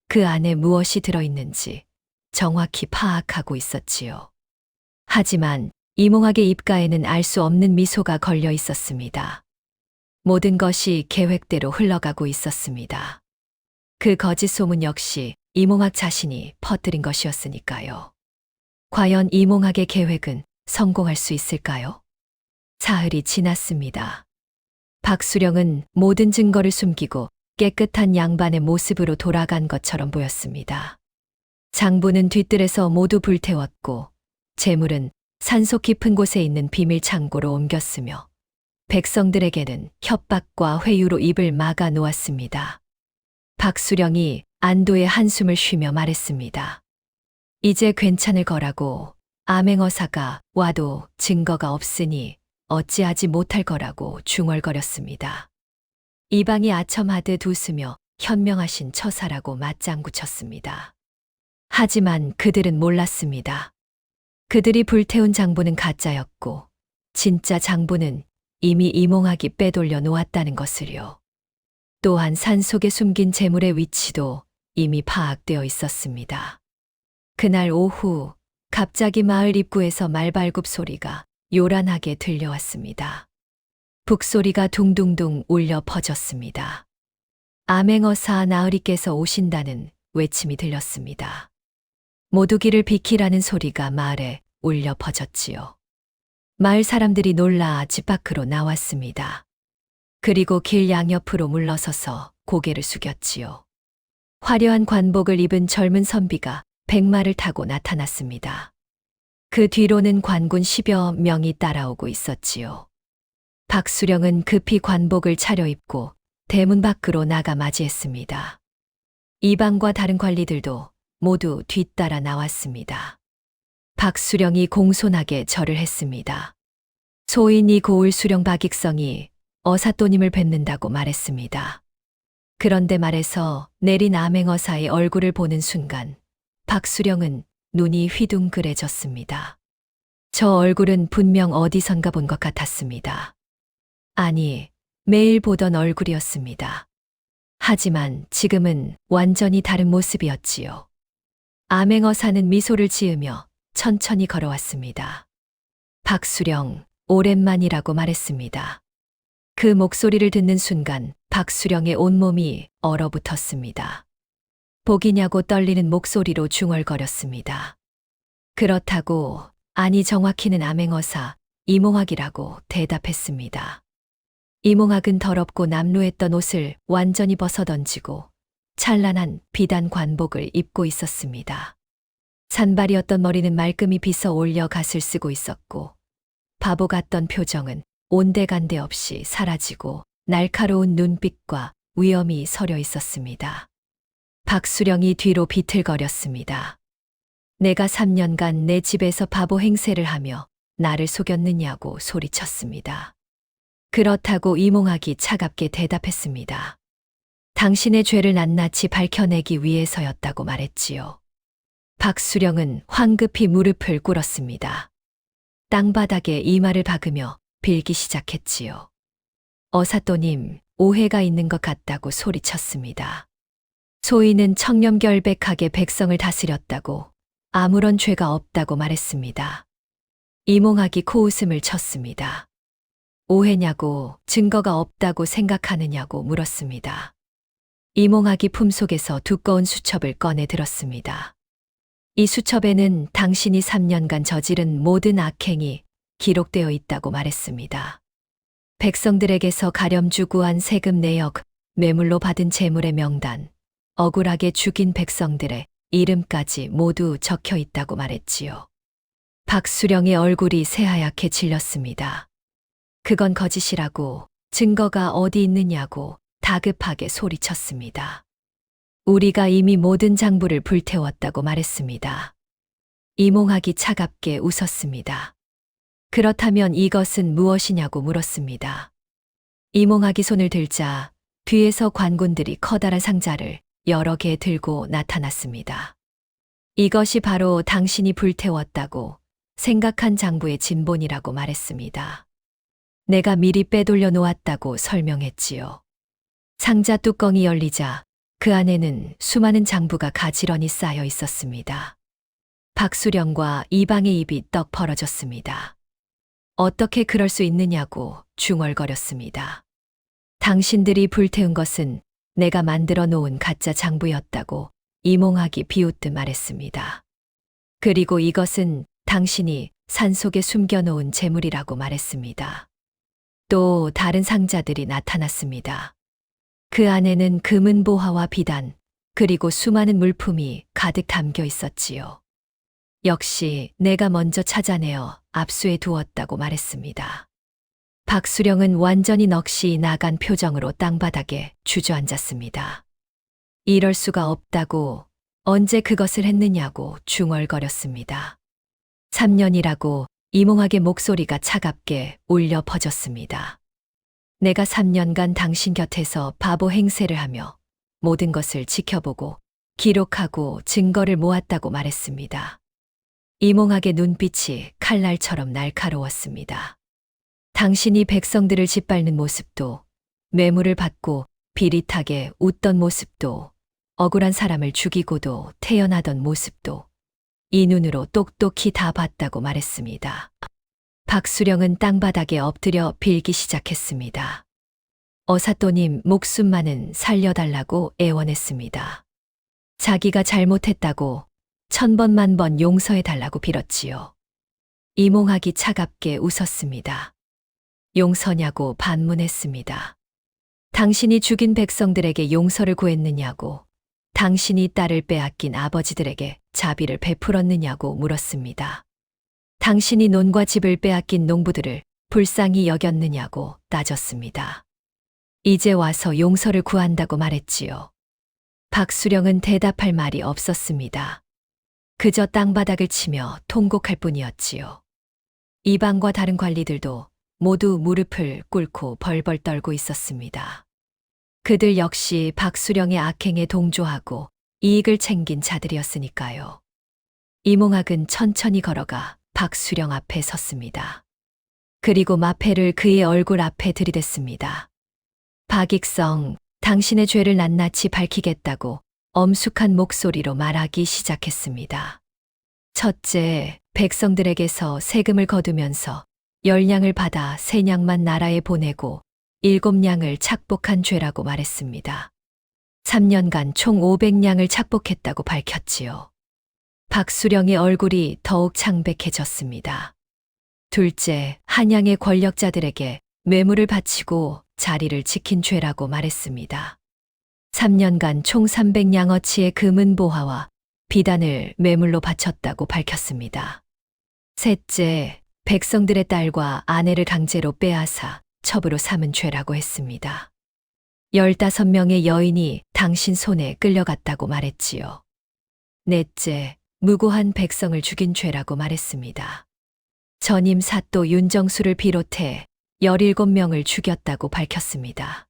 그 안에 무엇이 들어있는지 정확히 파악하고 있었지요. 하지만 이몽학의 입가에는 알 수 없는 미소가 걸려 있었습니다. 모든 것이 계획대로 흘러가고 있었습니다. 그 거짓 소문 역시 이몽학 자신이 퍼뜨린 것이었으니까요. 과연 이몽학의 계획은 성공할 수 있을까요? 사흘이 지났습니다. 박수령은 모든 증거를 숨기고 깨끗한 양반의 모습으로 돌아간 것처럼 보였습니다. 장부는 뒤뜰에서 모두 불태웠고 재물은 산속 깊은 곳에 있는 비밀 창고로 옮겼으며 백성들에게는 협박과 회유로 입을 막아 놓았습니다. 박수령이 안도의 한숨을 쉬며 말했습니다. 이제 괜찮을 거라고 암행어사가 와도 증거가 없으니 어찌하지 못할 거라고 중얼거렸습니다. 이방이 아첨하듯 웃으며 현명하신 처사라고 맞장구 쳤습니다. 하지만 그들은 몰랐습니다. 그들이 불태운 장부는 가짜였고 진짜 장부는 이미 이몽학이 빼돌려 놓았다는 것을요. 또한 산속에 숨긴 재물의 위치도 이미 파악되어 있었습니다. 그날 오후 갑자기 마을 입구에서 말발굽 소리가 요란하게 들려왔습니다. 북소리가 둥둥둥 울려 퍼졌습니다. 암행어사 나으리께서 오신다는 외침이 들렸습니다. 모두 길을 비키라는 소리가 마을에 울려 퍼졌지요. 마을 사람들이 놀라 집 밖으로 나왔습니다. 그리고 길 양옆으로 물러서서 고개를 숙였지요. 화려한 관복을 입은 젊은 선비가 백마를 타고 나타났습니다. 그 뒤로는 관군 10여 명이 따라오고 있었지요. 박수령은 급히 관복을 차려입고 대문 밖으로 나가 맞이했습니다. 이방과 다른 관리들도 모두 뒤따라 나왔습니다. 박수령이 공손하게 절을 했습니다. 소인 이 고을 수령 박익성이 어사또님을 뵙는다고 말했습니다. 그런데 말에서 내린 암행어사의 얼굴을 보는 순간 박수령은 눈이 휘둥그레졌습니다. 저 얼굴은 분명 어디선가 본 것 같았습니다. 아니, 매일 보던 얼굴이었습니다. 하지만 지금은 완전히 다른 모습이었지요. 암행어사는 미소를 지으며 천천히 걸어왔습니다. 박수령, 오랜만이라고 말했습니다. 그 목소리를 듣는 순간 박수령의 온몸이 얼어붙었습니다. 복이냐고 떨리는 목소리로 중얼거렸습니다. 그렇다고 아니 정확히는 암행어사 이몽학이라고 대답했습니다. 이몽학은 더럽고 남루했던 옷을 완전히 벗어던지고 찬란한 비단 관복을 입고 있었습니다. 산발이었던 머리는 말끔히 빗어 올려 갓을 쓰고 있었고 바보 같던 표정은 온데간데 없이 사라지고 날카로운 눈빛과 위엄이 서려 있었습니다. 박수령이 뒤로 비틀거렸습니다. 내가 3년간 내 집에서 바보 행세를 하며 나를 속였느냐고 소리쳤습니다. 그렇다고 이몽학이 차갑게 대답했습니다. 당신의 죄를 낱낱이 밝혀내기 위해서였다고 말했지요. 박수령은 황급히 무릎을 꿇었습니다. 땅바닥에 이마를 박으며 빌기 시작했지요. 어사또님, 오해가 있는 것 같다고 소리쳤습니다. 소인은 청렴결백하게 백성을 다스렸다고 아무런 죄가 없다고 말했습니다. 이몽학이 코웃음을 쳤습니다. 오해냐고 증거가 없다고 생각하느냐고 물었습니다. 이몽학이 품속에서 두꺼운 수첩을 꺼내 들었습니다. 이 수첩에는 당신이 3년간 저지른 모든 악행이 기록되어 있다고 말했습니다. 백성들에게서 가렴주 구한 세금 내역, 매물로 받은 재물의 명단, 억울하게 죽인 백성들의 이름까지 모두 적혀 있다고 말했지요. 박수령의 얼굴이 새하얗게 질렸습니다. 그건 거짓이라고, 증거가 어디 있느냐고 다급하게 소리쳤습니다. 우리가 이미 모든 장부를 불태웠다고 말했습니다. 이몽학이 차갑게 웃었습니다. 그렇다면 이것은 무엇이냐고 물었습니다. 이몽학이 손을 들자 뒤에서 관군들이 커다란 상자를 여러 개 들고 나타났습니다. 이것이 바로 당신이 불태웠다고 생각한 장부의 진본이라고 말했습니다. 내가 미리 빼돌려 놓았다고 설명했지요. 상자 뚜껑이 열리자 그 안에는 수많은 장부가 가지런히 쌓여 있었습니다. 박수령과 이방의 입이 떡 벌어졌습니다. 어떻게 그럴 수 있느냐고 중얼거렸습니다. 당신들이 불태운 것은 내가 만들어 놓은 가짜 장부였다고 이몽학이 비웃듯 말했습니다. 그리고 이것은 당신이 산속에 숨겨놓은 재물이라고 말했습니다. 또 다른 상자들이 나타났습니다. 그 안에는 금은 보화와 비단, 그리고 수많은 물품이 가득 담겨 있었지요. 역시 내가 먼저 찾아내어 압수해 두었다고 말했습니다. 박수령은 완전히 넋이 나간 표정으로 땅바닥에 주저앉았습니다. 이럴 수가 없다고, 언제 그것을 했느냐고 중얼거렸습니다. 3년이라고 이몽학의 목소리가 차갑게 울려 퍼졌습니다. 내가 3년간 당신 곁에서 바보 행세를 하며 모든 것을 지켜보고 기록하고 증거를 모았다고 말했습니다. 이몽학의 눈빛이 칼날처럼 날카로웠습니다. 당신이 백성들을 짓밟는 모습도, 뇌물을 받고 비릿하게 웃던 모습도, 억울한 사람을 죽이고도 태어나던 모습도 이 눈으로 똑똑히 다 봤다고 말했습니다. 박수령은 땅바닥에 엎드려 빌기 시작했습니다. 어사또님 목숨만은 살려달라고 애원했습니다. 자기가 잘못했다고 1000번 만번 용서해달라고 빌었지요. 이몽학이 차갑게 웃었습니다. 용서냐고 반문했습니다. 당신이 죽인 백성들에게 용서를 구했느냐고, 당신이 딸을 빼앗긴 아버지들에게 자비를 베풀었느냐고 물었습니다. 당신이 논과 집을 빼앗긴 농부들을 불쌍히 여겼느냐고 따졌습니다. 이제 와서 용서를 구한다고 말했지요. 박수령은 대답할 말이 없었습니다. 그저 땅바닥을 치며 통곡할 뿐이었지요. 이방과 다른 관리들도 모두 무릎을 꿇고 벌벌 떨고 있었습니다. 그들 역시 박수령의 악행에 동조하고 이익을 챙긴 자들이었으니까요. 이몽학은 천천히 걸어가 박수령 앞에 섰습니다. 그리고 마패를 그의 얼굴 앞에 들이댔습니다. 박익성, 당신의 죄를 낱낱이 밝히겠다고 엄숙한 목소리로 말하기 시작했습니다. 첫째, 백성들에게서 세금을 거두면서 10냥을 받아 3냥만 나라에 보내고 7냥을 착복한 죄라고 말했습니다. 3년간 총 500냥을 착복했다고 밝혔지요. 박수령의 얼굴이 더욱 창백해졌습니다. 둘째, 한양의 권력자들에게 뇌물을 바치고 자리를 지킨 죄라고 말했습니다. 3년간 총 300냥어치의 금은보화와 비단을 뇌물로 바쳤다고 밝혔습니다. 셋째, 백성들의 딸과 아내를 강제로 빼앗아 첩으로 삼은 죄라고 했습니다. 15명의 여인이 당신 손에 끌려갔다고 말했지요. 넷째, 무고한 백성을 죽인 죄라고 말했습니다. 전임 사또 윤정수를 비롯해 17명을 죽였다고 밝혔습니다.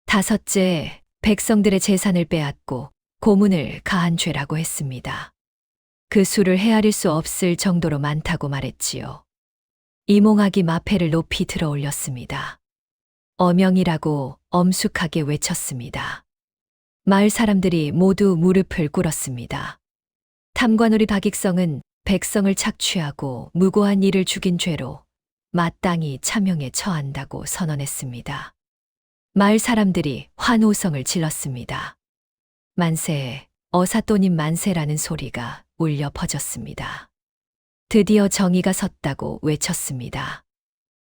다섯째, 백성들의 재산을 빼앗고 고문을 가한 죄라고 했습니다. 그 수를 헤아릴 수 없을 정도로 많다고 말했지요. 이몽학이 마패를 높이 들어 올렸습니다. 어명이라고 엄숙하게 외쳤습니다. 마을 사람들이 모두 무릎을 꿇었습니다. 탐관오리 박익성은 백성을 착취하고 무고한 이를 죽인 죄로 마땅히 차명에 처한다고 선언했습니다. 마을 사람들이 환호성을 질렀습니다. 만세, 어사또님 만세라는 소리가 울려 퍼졌습니다. 드디어 정의가 섰다고 외쳤습니다.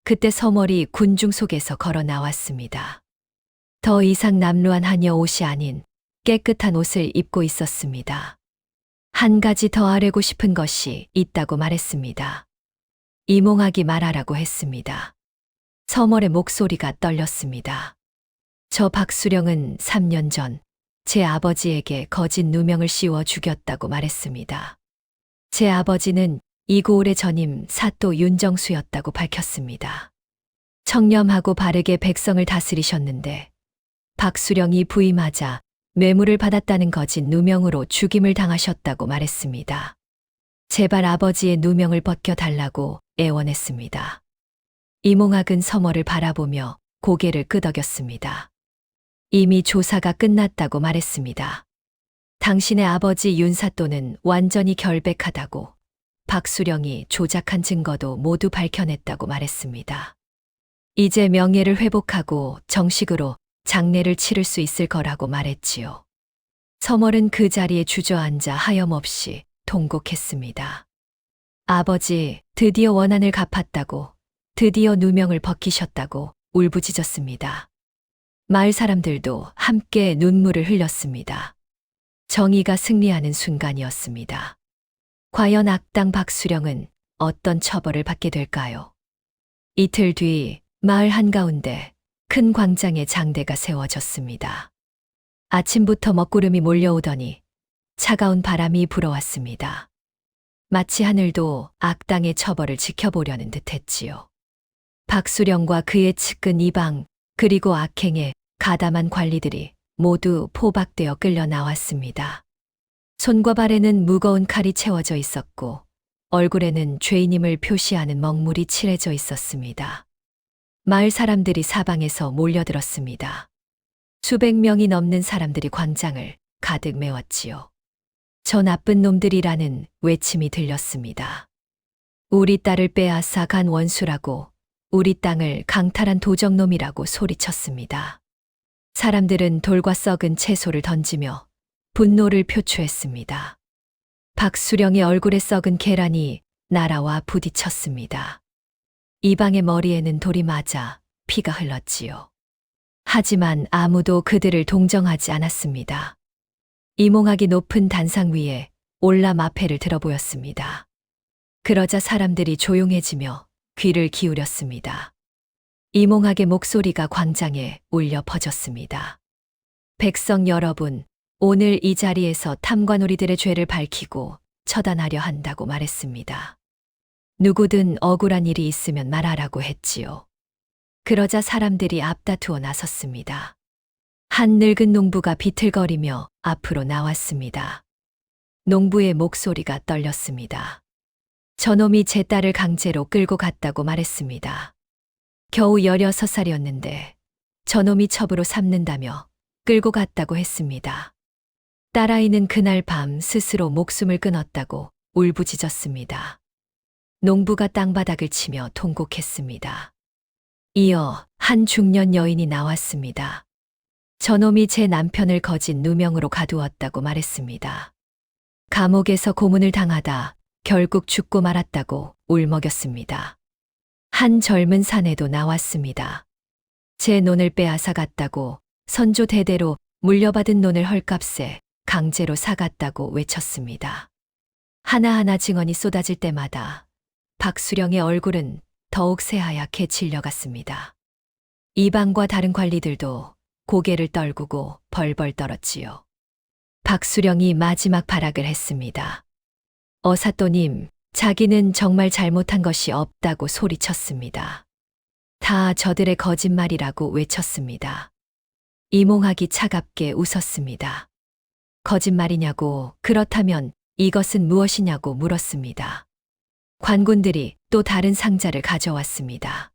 그때 서머리 군중 속에서 걸어 나왔습니다. 더 이상 남루한 하녀 옷이 아닌 깨끗한 옷을 입고 있었습니다. 한 가지 더 아뢰고 싶은 것이 있다고 말했습니다. 이몽학이 말하라고 했습니다. 서멀의 목소리가 떨렸습니다. 저 박수령은 3년 전 제 아버지에게 거짓 누명을 씌워 죽였다고 말했습니다. 제 아버지는 이고을의 전임 사또 윤정수였다고 밝혔습니다. 청렴하고 바르게 백성을 다스리셨는데 박수령이 부임하자 뇌물을 받았다는 거짓 누명으로 죽임을 당하셨다고 말했습니다. 제발 아버지의 누명을 벗겨달라고 애원했습니다. 이몽학은 서머를 바라보며 고개를 끄덕였습니다. 이미 조사가 끝났다고 말했습니다. 당신의 아버지 윤사또는 완전히 결백하다고 박수령이 조작한 증거도 모두 밝혀냈다고 말했습니다. 이제 명예를 회복하고 정식으로 장례를 치를 수 있을 거라고 말했지요. 서멀은 그 자리에 주저앉아 하염없이 통곡했습니다. 아버지, 드디어 원한을 갚았다고, 드디어 누명을 벗기셨다고 울부짖었습니다. 마을 사람들도 함께 눈물을 흘렸습니다. 정의가 승리하는 순간이었습니다. 과연 악당 박수령은 어떤 처벌을 받게 될까요? 이틀 뒤 마을 한가운데 큰 광장에 장대가 세워졌습니다. 아침부터 먹구름이 몰려오더니 차가운 바람이 불어왔습니다. 마치 하늘도 악당의 처벌을 지켜보려는 듯했지요. 박수령과 그의 측근 이방 그리고 악행의 가담한 관리들이 모두 포박되어 끌려 나왔습니다. 손과 발에는 무거운 칼이 채워져 있었고 얼굴에는 죄인임을 표시하는 먹물이 칠해져 있었습니다. 마을 사람들이 사방에서 몰려들었습니다. 수백 명이 넘는 사람들이 광장을 가득 메웠지요. 저 나쁜 놈들이라는 외침이 들렸습니다. 우리 딸을 빼앗아 간 원수라고, 우리 땅을 강탈한 도적놈이라고 소리쳤습니다. 사람들은 돌과 썩은 채소를 던지며 분노를 표출했습니다. 박수령의 얼굴에 썩은 계란이 날아와 부딪혔습니다. 이방의 머리에는 돌이 맞아 피가 흘렀지요. 하지만 아무도 그들을 동정하지 않았습니다. 이몽학이 높은 단상 위에 올라 마패를 들어 보였습니다. 그러자 사람들이 조용해지며 귀를 기울였습니다. 이몽학의 목소리가 광장에 울려 퍼졌습니다. 백성 여러분, 오늘 이 자리에서 탐관오리들의 죄를 밝히고 처단하려 한다고 말했습니다. 누구든 억울한 일이 있으면 말하라고 했지요. 그러자 사람들이 앞다투어 나섰습니다. 한 늙은 농부가 비틀거리며 앞으로 나왔습니다. 농부의 목소리가 떨렸습니다. 저놈이 제 딸을 강제로 끌고 갔다고 말했습니다. 겨우 16살이었는데 저놈이 첩으로 삼는다며 끌고 갔다고 했습니다. 딸아이는 그날 밤 스스로 목숨을 끊었다고 울부짖었습니다. 농부가 땅바닥을 치며 통곡했습니다. 이어 한 중년 여인이 나왔습니다. 저놈이 제 남편을 거짓 누명으로 가두었다고 말했습니다. 감옥에서 고문을 당하다 결국 죽고 말았다고 울먹였습니다. 한 젊은 사내도 나왔습니다. 제 논을 빼앗아 갔다고 선조 대대로 물려받은 논을 헐값에 강제로 사갔다고 외쳤습니다. 하나하나 증언이 쏟아질 때마다 박수령의 얼굴은 더욱 새하얗게 질려갔습니다. 이방과 다른 관리들도 고개를 떨구고 벌벌 떨었지요. 박수령이 마지막 발악을 했습니다. 어사또님, 자기는 정말 잘못한 것이 없다고 소리쳤습니다. 다 저들의 거짓말이라고 외쳤습니다. 이몽학이 차갑게 웃었습니다. 거짓말이냐고, 그렇다면 이것은 무엇이냐고 물었습니다. 관군들이 또 다른 상자를 가져왔습니다.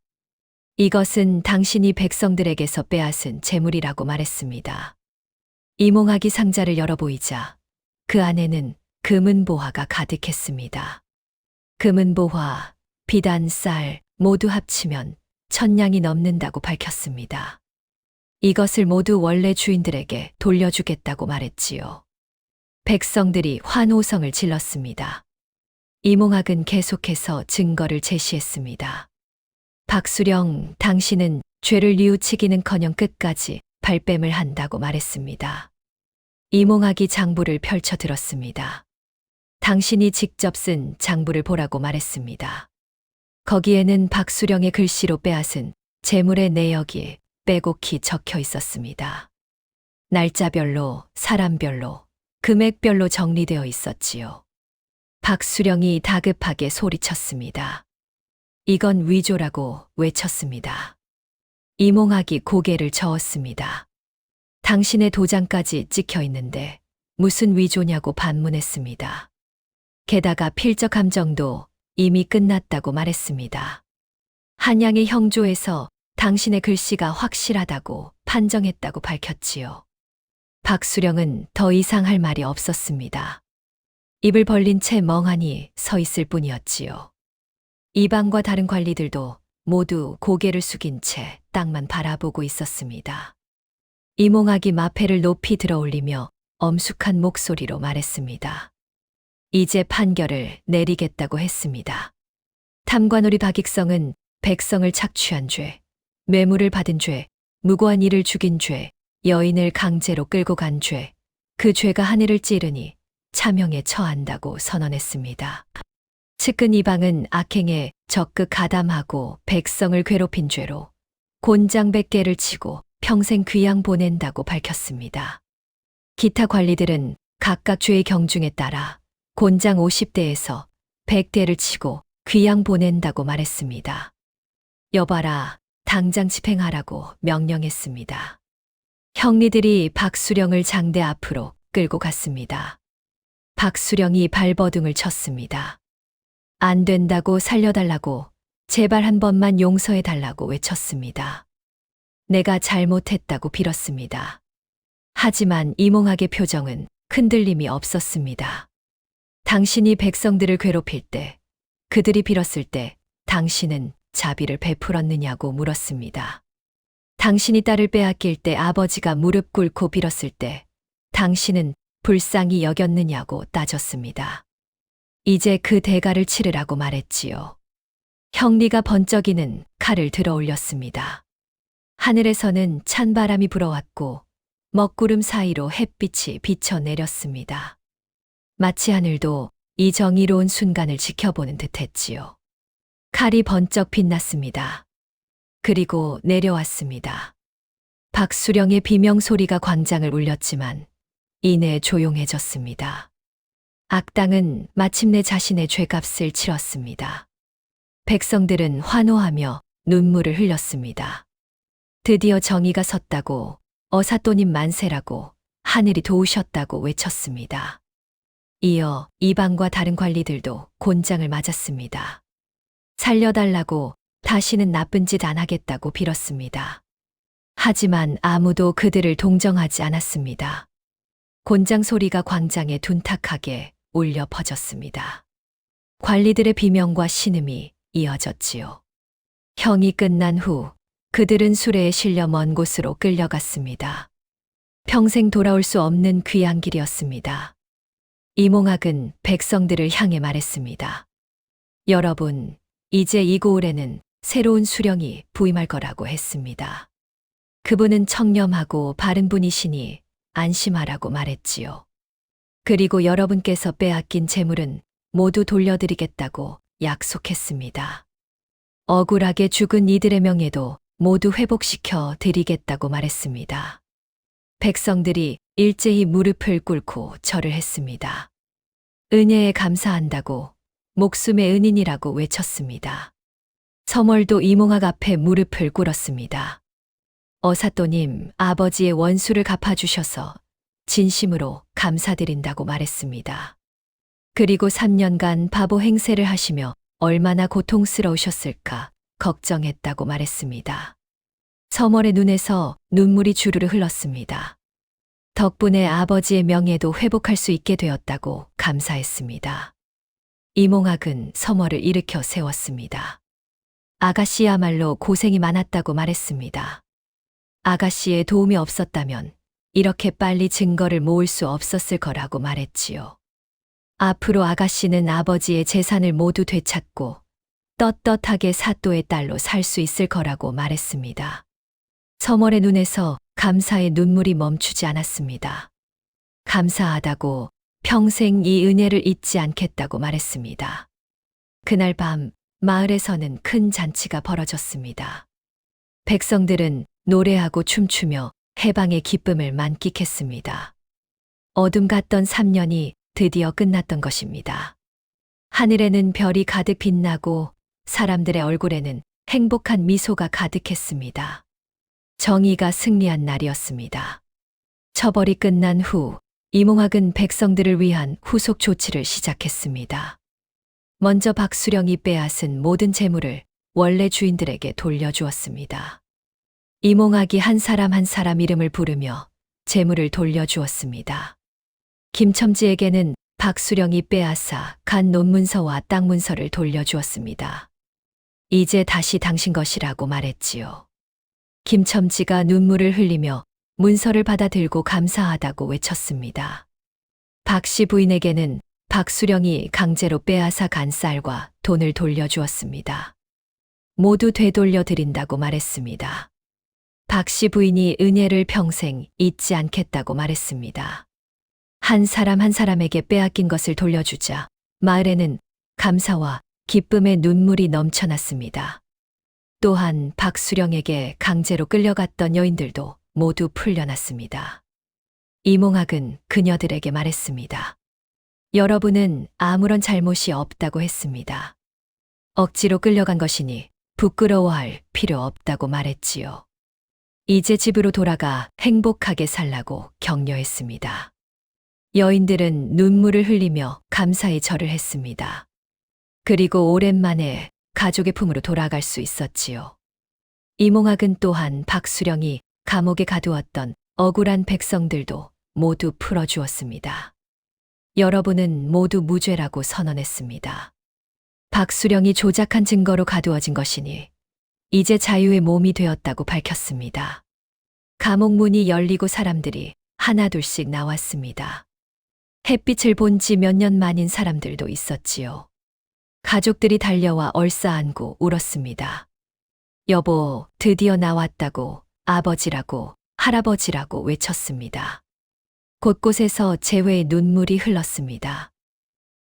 이것은 당신이 백성들에게서 빼앗은 재물이라고 말했습니다. 이몽학이 상자를 열어보이자 그 안에는 금은보화가 가득했습니다. 금은보화, 비단, 쌀 모두 합치면 1000냥이 넘는다고 밝혔습니다. 이것을 모두 원래 주인들에게 돌려주겠다고 말했지요. 백성들이 환호성을 질렀습니다. 이몽학은 계속해서 증거를 제시했습니다. 박수령, 당신은 죄를 뉘우치기는커녕 끝까지 발뺌을 한다고 말했습니다. 이몽학이 장부를 펼쳐 들었습니다. 당신이 직접 쓴 장부를 보라고 말했습니다. 거기에는 박수령의 글씨로 빼앗은 재물의 내역이 빼곡히 적혀 있었습니다. 날짜별로, 사람별로, 금액별로 정리되어 있었지요. 박수령이 다급하게 소리쳤습니다. 이건 위조라고 외쳤습니다. 이몽학이 고개를 저었습니다. 당신의 도장까지 찍혀 있는데 무슨 위조냐고 반문했습니다. 게다가 필적 함정도 이미 끝났다고 말했습니다. 한양의 형조에서 당신의 글씨가 확실하다고 판정했다고 밝혔지요. 박수령은 더 이상 할 말이 없었습니다. 입을 벌린 채 멍하니 서 있을 뿐이었지요. 이방과 다른 관리들도 모두 고개를 숙인 채 땅만 바라보고 있었습니다. 이몽학이 마패를 높이 들어올리며 엄숙한 목소리로 말했습니다. 이제 판결을 내리겠다고 했습니다. 탐관오리 박익성은 백성을 착취한 죄, 뇌물을 받은 죄, 무고한 이를 죽인 죄, 여인을 강제로 끌고 간 죄, 그 죄가 하늘을 찌르니 차명에 처한다고 선언했습니다. 측근 이방은 악행에 적극 가담하고 백성을 괴롭힌 죄로 곤장 100개를 치고 평생 귀양 보낸다고 밝혔습니다. 기타 관리들은 각각 죄의 경중에 따라 곤장 50대에서 100대를 치고 귀양 보낸다고 말했습니다. 여봐라, 당장 집행하라고 명령했습니다. 형리들이 박수령을 장대 앞으로 끌고 갔습니다. 박수령이 발버둥을 쳤습니다. 안 된다고 살려달라고, 제발 한 번만 용서해달라고 외쳤습니다. 내가 잘못했다고 빌었습니다. 하지만 이몽학의 표정은 흔들림이 없었습니다. 당신이 백성들을 괴롭힐 때, 그들이 빌었을 때 당신은 자비를 베풀었느냐고 물었습니다. 당신이 딸을 빼앗길 때 아버지가 무릎 꿇고 빌었을 때 당신은 불쌍히 여겼느냐고 따졌습니다. 이제 그 대가를 치르라고 말했지요. 형리가 번쩍이는 칼을 들어 올렸습니다. 하늘에서는 찬바람이 불어왔고 먹구름 사이로 햇빛이 비쳐내렸습니다. 마치 하늘도 이 정의로운 순간을 지켜보는 듯했지요. 칼이 번쩍 빛났습니다. 그리고 내려왔습니다. 박수령의 비명소리가 광장을 울렸지만 이내 조용해졌습니다. 악당은 마침내 자신의 죄값을 치렀습니다. 백성들은 환호하며 눈물을 흘렸습니다. 드디어 정의가 섰다고, 어사또님 만세라고, 하늘이 도우셨다고 외쳤습니다. 이어 이방과 다른 관리들도 곤장을 맞았습니다. 살려달라고, 다시는 나쁜 짓 안 하겠다고 빌었습니다. 하지만 아무도 그들을 동정하지 않았습니다. 곤장 소리가 광장에 둔탁하게 울려 퍼졌습니다. 관리들의 비명과 신음이 이어졌지요. 형이 끝난 후 그들은 수레에 실려 먼 곳으로 끌려갔습니다. 평생 돌아올 수 없는 귀한 길이었습니다. 이몽학은 백성들을 향해 말했습니다. 여러분, 이제 이 고을에는 새로운 수령이 부임할 거라고 했습니다. 그분은 청렴하고 바른 분이시니 안심하라고 말했지요. 그리고 여러분께서 빼앗긴 재물은 모두 돌려드리겠다고 약속했습니다. 억울하게 죽은 이들의 명예도 모두 회복시켜 드리겠다고 말했습니다. 백성들이 일제히 무릎을 꿇고 절을 했습니다. 은혜에 감사한다고 목숨의 은인이라고 외쳤습니다. 서멀도 이몽학 앞에 무릎을 꿇었습니다. 어사또님, 아버지의 원수를 갚아주셔서 진심으로 감사드린다고 말했습니다. 그리고 3년간 바보 행세를 하시며 얼마나 고통스러우셨을까 걱정했다고 말했습니다. 서멀의 눈에서 눈물이 주르르 흘렀습니다. 덕분에 아버지의 명예도 회복할 수 있게 되었다고 감사했습니다. 이몽학은 서멀을 일으켜 세웠습니다. 아가씨야말로 고생이 많았다고 말했습니다. 아가씨의 도움이 없었다면 이렇게 빨리 증거를 모을 수 없었을 거라고 말했지요. 앞으로 아가씨는 아버지의 재산을 모두 되찾고 떳떳하게 사또의 딸로 살 수 있을 거라고 말했습니다. 서멀의 눈에서 감사의 눈물이 멈추지 않았습니다. 감사하다고 평생 이 은혜를 잊지 않겠다고 말했습니다. 그날 밤 마을에서는 큰 잔치가 벌어졌습니다. 백성들은 노래하고 춤추며 해방의 기쁨을 만끽했습니다. 어둠 같던 3년이 드디어 끝났던 것입니다. 하늘에는 별이 가득 빛나고 사람들의 얼굴에는 행복한 미소가 가득했습니다. 정의가 승리한 날이었습니다. 처벌이 끝난 후 이몽학은 백성들을 위한 후속 조치를 시작했습니다. 먼저 박수령이 빼앗은 모든 재물을 원래 주인들에게 돌려주었습니다. 이몽학이 한 사람 한 사람 이름을 부르며 재물을 돌려주었습니다. 김첨지에게는 박수령이 빼앗아 간 논문서와 땅 문서를 돌려주었습니다. 이제 다시 당신 것이라고 말했지요. 김첨지가 눈물을 흘리며 문서를 받아 들고 감사하다고 외쳤습니다. 박씨 부인에게는 박수령이 강제로 빼앗아 간 쌀과 돈을 돌려주었습니다. 모두 되돌려 드린다고 말했습니다. 박씨 부인이 은혜를 평생 잊지 않겠다고 말했습니다. 한 사람 한 사람에게 빼앗긴 것을 돌려주자 마을에는 감사와 기쁨의 눈물이 넘쳐났습니다. 또한 박수령에게 강제로 끌려갔던 여인들도 모두 풀려났습니다. 이몽학은 그녀들에게 말했습니다. 여러분은 아무런 잘못이 없다고 했습니다. 억지로 끌려간 것이니 부끄러워할 필요 없다고 말했지요. 이제 집으로 돌아가 행복하게 살라고 격려했습니다. 여인들은 눈물을 흘리며 감사의 절을 했습니다. 그리고 오랜만에 가족의 품으로 돌아갈 수 있었지요. 이몽학은 또한 박수령이 감옥에 가두었던 억울한 백성들도 모두 풀어주었습니다. 여러분은 모두 무죄라고 선언했습니다. 박수령이 조작한 증거로 가두어진 것이니 이제 자유의 몸이 되었다고 밝혔습니다. 감옥 문이 열리고 사람들이 하나둘씩 나왔습니다. 햇빛을 본 지 몇 년 만인 사람들도 있었지요. 가족들이 달려와 얼싸안고 울었습니다. 여보, 드디어 나왔다고 아버지라고 할아버지라고 외쳤습니다. 곳곳에서 재회의 눈물이 흘렀습니다.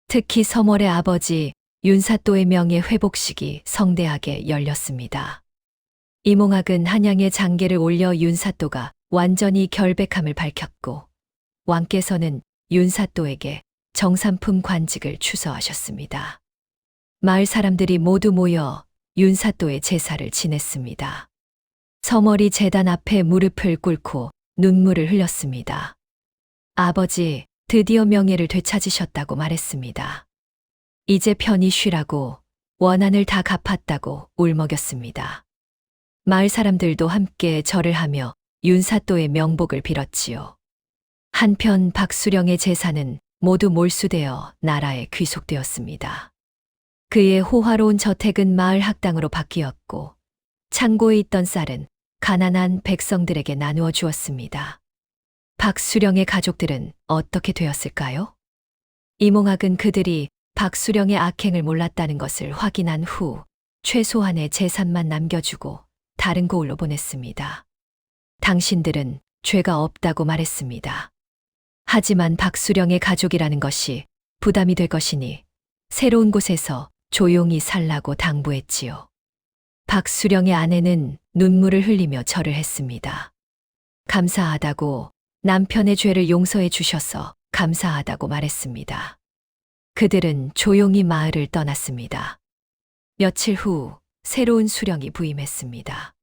특히 서멀의 아버지 윤사또의 명예 회복식이 성대하게 열렸습니다. 이몽학은 한양의 장계를 올려 윤사또가 완전히 결백함을 밝혔고 왕께서는 윤사또에게 정삼품 관직을 추서하셨습니다. 마을 사람들이 모두 모여 윤사또의 제사를 지냈습니다. 서멀이 제단 앞에 무릎을 꿇고 눈물을 흘렸습니다. 아버지, 드디어 명예를 되찾으셨다고 말했습니다. 이제 편히 쉬라고 원한을 다 갚았다고 울먹였습니다. 마을 사람들도 함께 절을 하며 윤사또의 명복을 빌었지요. 한편 박수령의 재산은 모두 몰수되어 나라에 귀속되었습니다. 그의 호화로운 저택은 마을 학당으로 바뀌었고 창고에 있던 쌀은 가난한 백성들에게 나누어 주었습니다. 박수령의 가족들은 어떻게 되었을까요? 이몽학은 그들이 박수령의 악행을 몰랐다는 것을 확인한 후 최소한의 재산만 남겨주고 다른 고을로 보냈습니다. 당신들은 죄가 없다고 말했습니다. 하지만 박수령의 가족이라는 것이 부담이 될 것이니 새로운 곳에서 조용히 살라고 당부했지요. 박수령의 아내는 눈물을 흘리며 절을 했습니다. 감사하다고, 남편의 죄를 용서해 주셔서 감사하다고 말했습니다. 그들은 조용히 마을을 떠났습니다. 며칠 후 새로운 수령이 부임했습니다.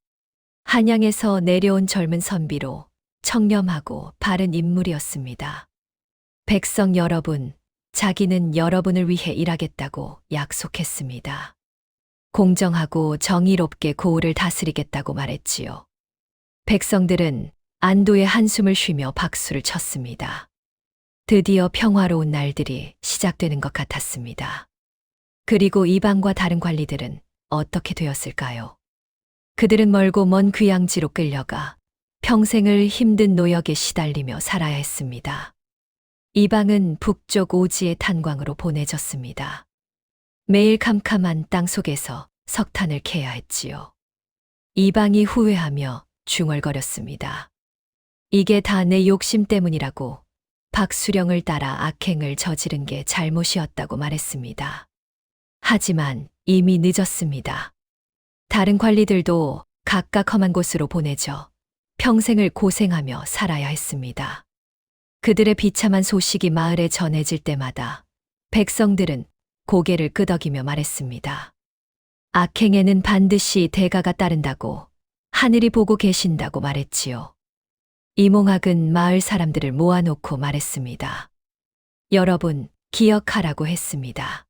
한양에서 내려온 젊은 선비로 청렴하고 바른 인물이었습니다. 백성 여러분, 자기는 여러분을 위해 일하겠다고 약속했습니다. 공정하고 정의롭게 고을을 다스리겠다고 말했지요. 백성들은 안도의 한숨을 쉬며 박수를 쳤습니다. 드디어 평화로운 날들이 시작되는 것 같았습니다. 그리고 이방과 다른 관리들은 어떻게 되었을까요? 그들은 멀고 먼 귀양지로 끌려가 평생을 힘든 노역에 시달리며 살아야 했습니다. 이방은 북쪽 오지의 탄광으로 보내졌습니다. 매일 캄캄한 땅 속에서 석탄을 캐야 했지요. 이방이 후회하며 중얼거렸습니다. 이게 다 내 욕심 때문이라고, 박수령을 따라 악행을 저지른 게 잘못이었다고 말했습니다. 하지만 이미 늦었습니다. 다른 관리들도 각각 험한 곳으로 보내져 평생을 고생하며 살아야 했습니다. 그들의 비참한 소식이 마을에 전해질 때마다 백성들은 고개를 끄덕이며 말했습니다. 악행에는 반드시 대가가 따른다고, 하늘이 보고 계신다고 말했지요. 이몽학은 마을 사람들을 모아놓고 말했습니다. 여러분, 기억하라고 했습니다.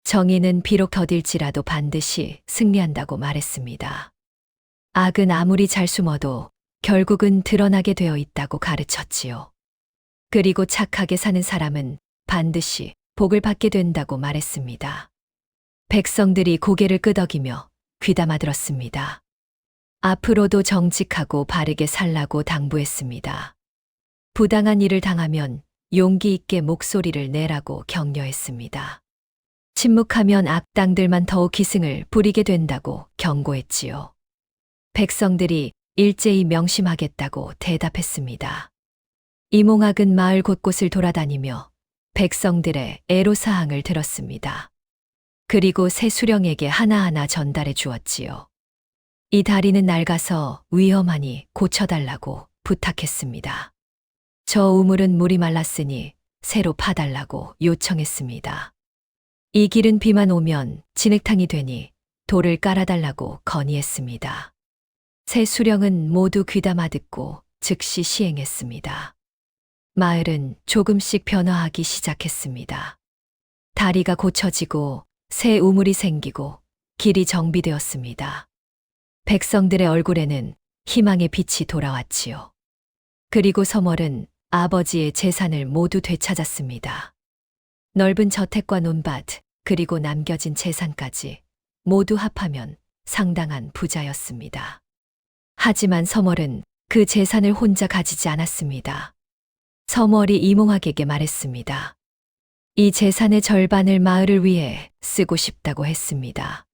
정의는 비록 더딜지라도 반드시 승리한다고 말했습니다. 악은 아무리 잘 숨어도 결국은 드러나게 되어 있다고 가르쳤지요. 그리고 착하게 사는 사람은 반드시 복을 받게 된다고 말했습니다. 백성들이 고개를 끄덕이며 귀담아 들었습니다. 앞으로도 정직하고 바르게 살라고 당부했습니다. 부당한 일을 당하면 용기 있게 목소리를 내라고 격려했습니다. 침묵하면 악당들만 더욱 기승을 부리게 된다고 경고했지요. 백성들이 일제히 명심하겠다고 대답했습니다. 이몽학은 마을 곳곳을 돌아다니며 백성들의 애로사항을 들었습니다. 그리고 새 수령에게 하나하나 전달해 주었지요. 이 다리는 낡아서 위험하니 고쳐달라고 부탁했습니다. 저 우물은 물이 말랐으니 새로 파달라고 요청했습니다. 이 길은 비만 오면 진흙탕이 되니 돌을 깔아달라고 건의했습니다. 새 수령은 모두 귀담아 듣고 즉시 시행했습니다. 마을은 조금씩 변화하기 시작했습니다. 다리가 고쳐지고 새 우물이 생기고 길이 정비되었습니다. 백성들의 얼굴에는 희망의 빛이 돌아왔지요. 그리고 서멀은 아버지의 재산을 모두 되찾았습니다. 넓은 저택과 논밭, 그리고 남겨진 재산까지 모두 합하면 상당한 부자였습니다. 하지만 서멀은 그 재산을 혼자 가지지 않았습니다. 서멀이 이몽학에게 말했습니다. 이 재산의 절반을 마을을 위해 쓰고 싶다고 했습니다.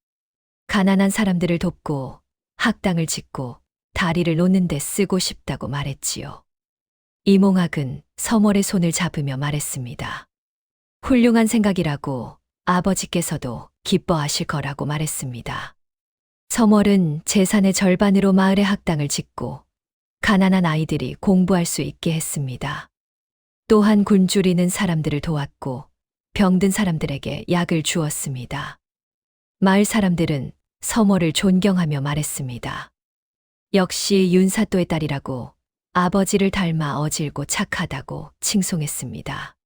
가난한 사람들을 돕고 학당을 짓고 다리를 놓는 데 쓰고 싶다고 말했지요. 이몽학은 서멀의 손을 잡으며 말했습니다. 훌륭한 생각이라고, 아버지께서도 기뻐하실 거라고 말했습니다. 서멀은 재산의 절반으로 마을의 학당을 짓고 가난한 아이들이 공부할 수 있게 했습니다. 또한 굶주리는 사람들을 도왔고 병든 사람들에게 약을 주었습니다. 마을 사람들은 서멀을 존경하며 말했습니다. 역시 윤사또의 딸이라고, 아버지를 닮아 어질고 착하다고 칭송했습니다.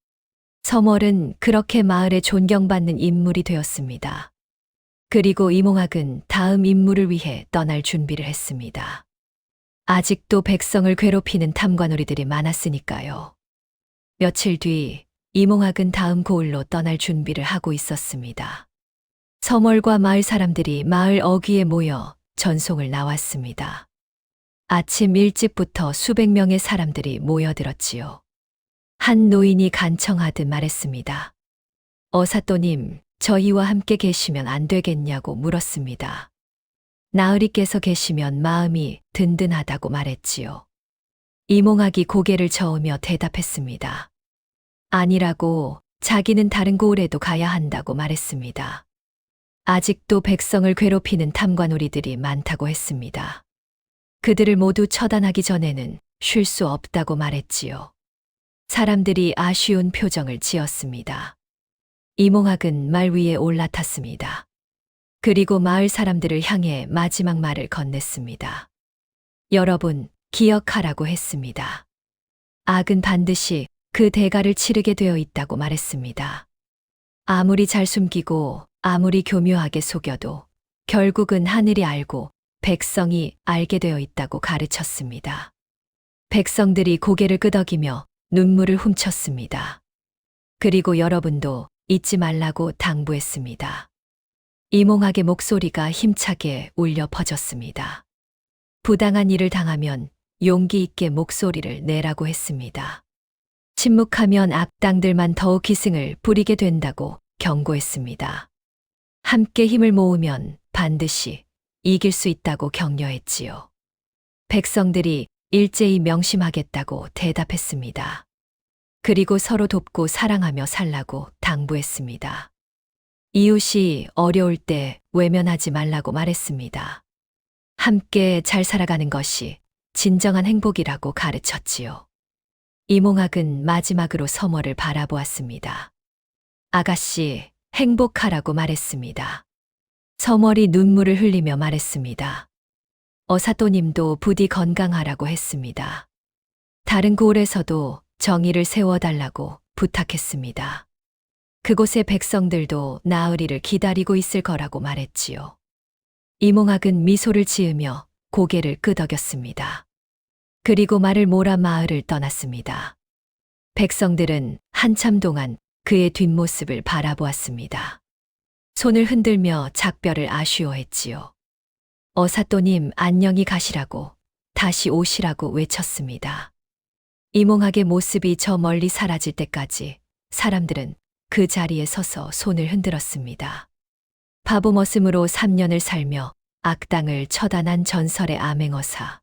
서멀은 그렇게 마을에 존경받는 인물이 되었습니다. 그리고 이몽학은 다음 임무를 위해 떠날 준비를 했습니다. 아직도 백성을 괴롭히는 탐관오리들이 많았으니까요. 며칠 뒤 이몽학은 다음 고을로 떠날 준비를 하고 있었습니다. 서멀과 마을 사람들이 마을 어귀에 모여 전송을 나왔습니다. 아침 일찍부터 수백 명의 사람들이 모여들었지요. 한 노인이 간청하듯 말했습니다. 어사또님, 저희와 함께 계시면 안 되겠냐고 물었습니다. 나으리께서 계시면 마음이 든든하다고 말했지요. 이몽학이 고개를 저으며 대답했습니다. 아니라고, 자기는 다른 고을에도 가야 한다고 말했습니다. 아직도 백성을 괴롭히는 탐관오리들이 많다고 했습니다. 그들을 모두 처단하기 전에는 쉴 수 없다고 말했지요. 사람들이 아쉬운 표정을 지었습니다. 이몽학은 말 위에 올라탔습니다. 그리고 마을 사람들을 향해 마지막 말을 건넸습니다. 여러분, 기억하라고 했습니다. 악은 반드시 그 대가를 치르게 되어 있다고 말했습니다. 아무리 잘 숨기고 아무리 교묘하게 속여도 결국은 하늘이 알고 백성이 알게 되어 있다고 가르쳤습니다. 백성들이 고개를 끄덕이며 눈물을 훔쳤습니다. 그리고 여러분도 잊지 말라고 당부했습니다. 이몽학의 목소리가 힘차게 울려 퍼졌습니다. 부당한 일을 당하면 용기 있게 목소리를 내라고 했습니다. 침묵하면 악당들만 더욱 기승을 부리게 된다고 경고했습니다. 함께 힘을 모으면 반드시 이길 수 있다고 격려했지요. 백성들이 일제히 명심하겠다고 대답했습니다. 그리고 서로 돕고 사랑하며 살라고 당부했습니다. 이웃이 어려울 때 외면하지 말라고 말했습니다. 함께 잘 살아가는 것이 진정한 행복이라고 가르쳤지요. 이몽학은 마지막으로 서머를 바라보았습니다. 아가씨, 행복하라고 말했습니다. 서머리 눈물을 흘리며 말했습니다. 어사또님도 부디 건강하라고 했습니다. 다른 고을에서도 정의를 세워달라고 부탁했습니다. 그곳의 백성들도 나으리를 기다리고 있을 거라고 말했지요. 이몽학은 미소를 지으며 고개를 끄덕였습니다. 그리고 말을 몰아 마을을 떠났습니다. 백성들은 한참 동안 그의 뒷모습을 바라보았습니다. 손을 흔들며 작별을 아쉬워했지요. 어사또님 안녕히 가시라고, 다시 오시라고 외쳤습니다. 이몽학의 모습이 저 멀리 사라질 때까지 사람들은 그 자리에 서서 손을 흔들었습니다. 바보 머슴으로 3년을 살며 악당을 처단한 전설의 암행어사.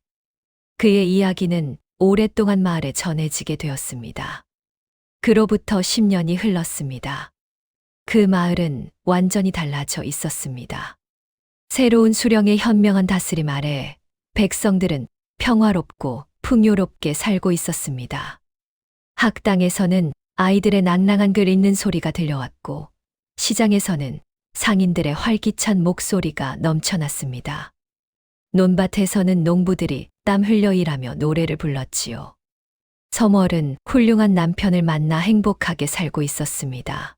그의 이야기는 오랫동안 마을에 전해지게 되었습니다. 그로부터 10년이 흘렀습니다. 그 마을은 완전히 달라져 있었습니다. 새로운 수령의 현명한 다스림 아래 백성들은 평화롭고 풍요롭게 살고 있었습니다. 학당에서는 아이들의 낭낭한 글 읽는 소리가 들려왔고, 시장에서는 상인들의 활기찬 목소리가 넘쳐났습니다. 논밭에서는 농부들이 땀 흘려 일하며 노래를 불렀지요. 서멀은 훌륭한 남편을 만나 행복하게 살고 있었습니다.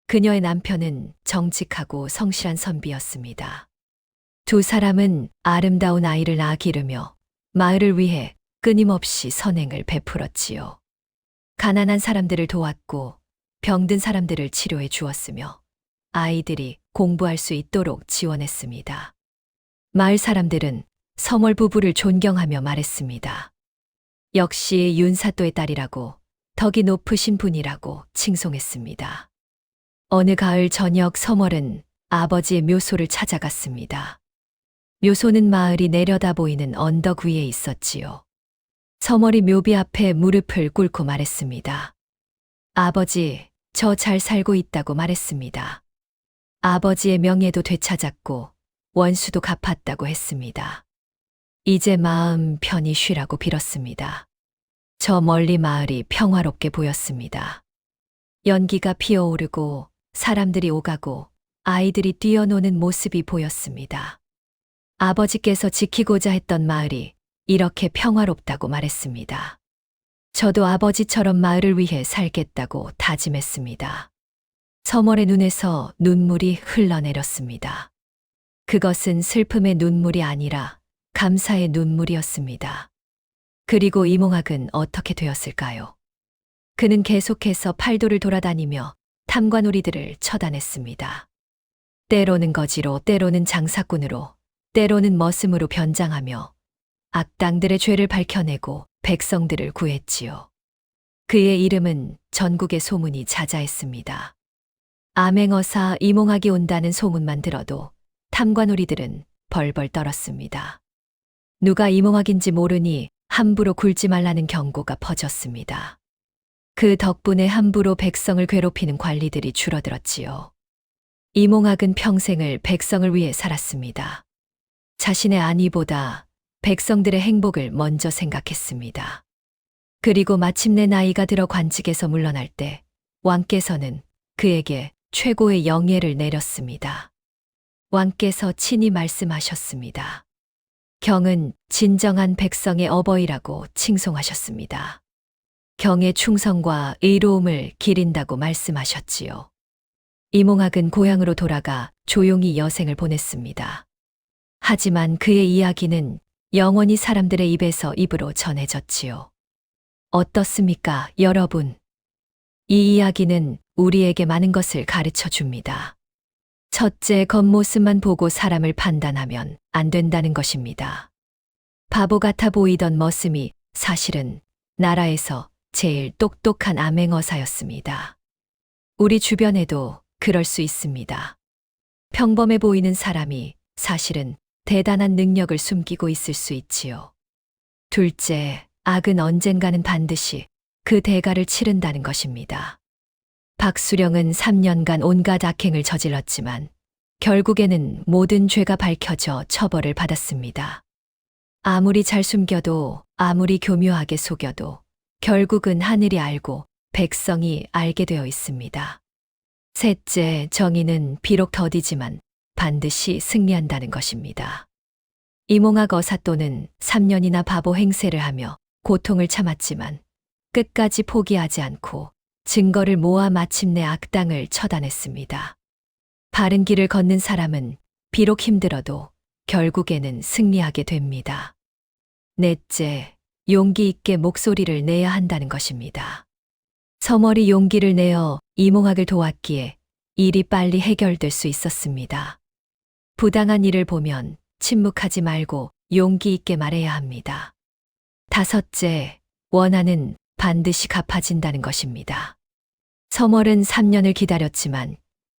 그녀의 남편은 정직하고 성실한 선비였습니다. 두 사람은 아름다운 아이를 낳아 기르며 마을을 위해 끊임없이 선행을 베풀었지요. 가난한 사람들을 도왔고 병든 사람들을 치료해 주었으며 아이들이 공부할 수 있도록 지원했습니다. 마을 사람들은 서멀 부부를 존경하며 말했습니다. 역시 윤사또의 딸이라고, 덕이 높으신 분이라고 칭송했습니다. 어느 가을 저녁 서멀은 아버지의 묘소를 찾아갔습니다. 묘소는 마을이 내려다 보이는 언덕 위에 있었지요. 서멀이 묘비 앞에 무릎을 꿇고 말했습니다. 아버지, 저 잘 살고 있다고 말했습니다. 아버지의 명예도 되찾았고 원수도 갚았다고 했습니다. 이제 마음 편히 쉬라고 빌었습니다. 저 멀리 마을이 평화롭게 보였습니다. 연기가 피어오르고 사람들이 오가고 아이들이 뛰어노는 모습이 보였습니다. 아버지께서 지키고자 했던 마을이 이렇게 평화롭다고 말했습니다. 저도 아버지처럼 마을을 위해 살겠다고 다짐했습니다. 서멀의 눈에서 눈물이 흘러내렸습니다. 그것은 슬픔의 눈물이 아니라 감사의 눈물이었습니다. 그리고 이몽학은 어떻게 되었을까요? 그는 계속해서 팔도를 돌아다니며 탐관오리들을 처단했습니다. 때로는 거지로, 때로는 장사꾼으로, 때로는 머슴으로 변장하며 악당들의 죄를 밝혀내고 백성들을 구했지요. 그의 이름은 전국에 소문이 자자했습니다. 암행어사 이몽학이 온다는 소문만 들어도 탐관오리들은 벌벌 떨었습니다. 누가 이몽학인지 모르니 함부로 굴지 말라는 경고가 퍼졌습니다. 그 덕분에 함부로 백성을 괴롭히는 관리들이 줄어들었지요. 이몽학은 평생을 백성을 위해 살았습니다. 자신의 안위보다 백성들의 행복을 먼저 생각했습니다. 그리고 마침내 나이가 들어 관직에서 물러날 때 왕께서는 그에게 최고의 영예를 내렸습니다. 왕께서 친히 말씀하셨습니다. 경은 진정한 백성의 어버이라고 칭송하셨습니다. 경의 충성과 의로움을 기린다고 말씀하셨지요. 이몽학은 고향으로 돌아가 조용히 여생을 보냈습니다. 하지만 그의 이야기는 영원히 사람들의 입에서 입으로 전해졌지요. 어떻습니까, 여러분? 이 이야기는 우리에게 많은 것을 가르쳐 줍니다. 첫째, 겉모습만 보고 사람을 판단하면 안 된다는 것입니다. 바보 같아 보이던 머슴이 사실은 나라에서 제일 똑똑한 암행어사였습니다. 우리 주변에도 그럴 수 있습니다. 평범해 보이는 사람이 사실은 대단한 능력을 숨기고 있을 수 있지요. 둘째, 악은 언젠가는 반드시 그 대가를 치른다는 것입니다. 박수령은 3년간 온갖 악행을 저질렀지만 결국에는 모든 죄가 밝혀져 처벌을 받았습니다. 아무리 잘 숨겨도 아무리 교묘하게 속여도 결국은 하늘이 알고 백성이 알게 되어 있습니다. 셋째, 정의는 비록 더디지만 반드시 승리한다는 것입니다. 이몽학 어사또는 3년이나 바보 행세를 하며 고통을 참았지만 끝까지 포기하지 않고 증거를 모아 마침내 악당을 처단했습니다. 바른 길을 걷는 사람은 비록 힘들어도 결국에는 승리하게 됩니다. 넷째, 용기 있게 목소리를 내야 한다는 것입니다. 서머리 용기를 내어 이몽학을 도왔기에 일이 빨리 해결될 수 있었습니다. 부당한 일을 보면 침묵하지 말고 용기 있게 말해야 합니다. 다섯째, 원한은 반드시 갚아진다는 것입니다. 서멀은 3년을 기다렸지만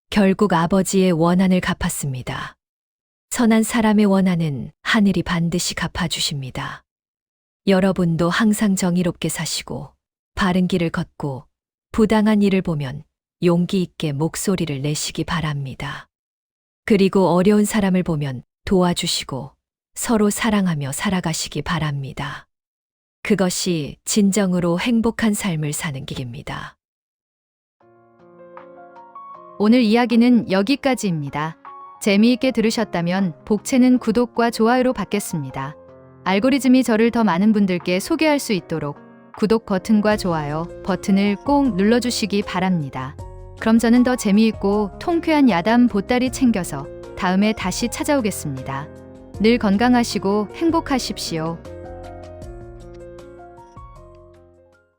결국 아버지의 원한을 갚았습니다. 선한 사람의 원한은 하늘이 반드시 갚아주십니다. 여러분도 항상 정의롭게 사시고 바른 길을 걷고 부당한 일을 보면 용기 있게 목소리를 내시기 바랍니다. 그리고 어려운 사람을 보면 도와주시고 서로 사랑하며 살아가시기 바랍니다. 그것이 진정으로 행복한 삶을 사는 길입니다. 오늘 이야기는 여기까지입니다. 재미있게 들으셨다면 복채는 구독과 좋아요로 받겠습니다. 알고리즘이 저를 더 많은 분들께 소개할 수 있도록 구독 버튼과 좋아요 버튼을 꼭 눌러주시기 바랍니다. 그럼 저는 더 재미있고 통쾌한 야담 보따리 챙겨서 다음에 다시 찾아오겠습니다. 늘 건강하시고 행복하십시오.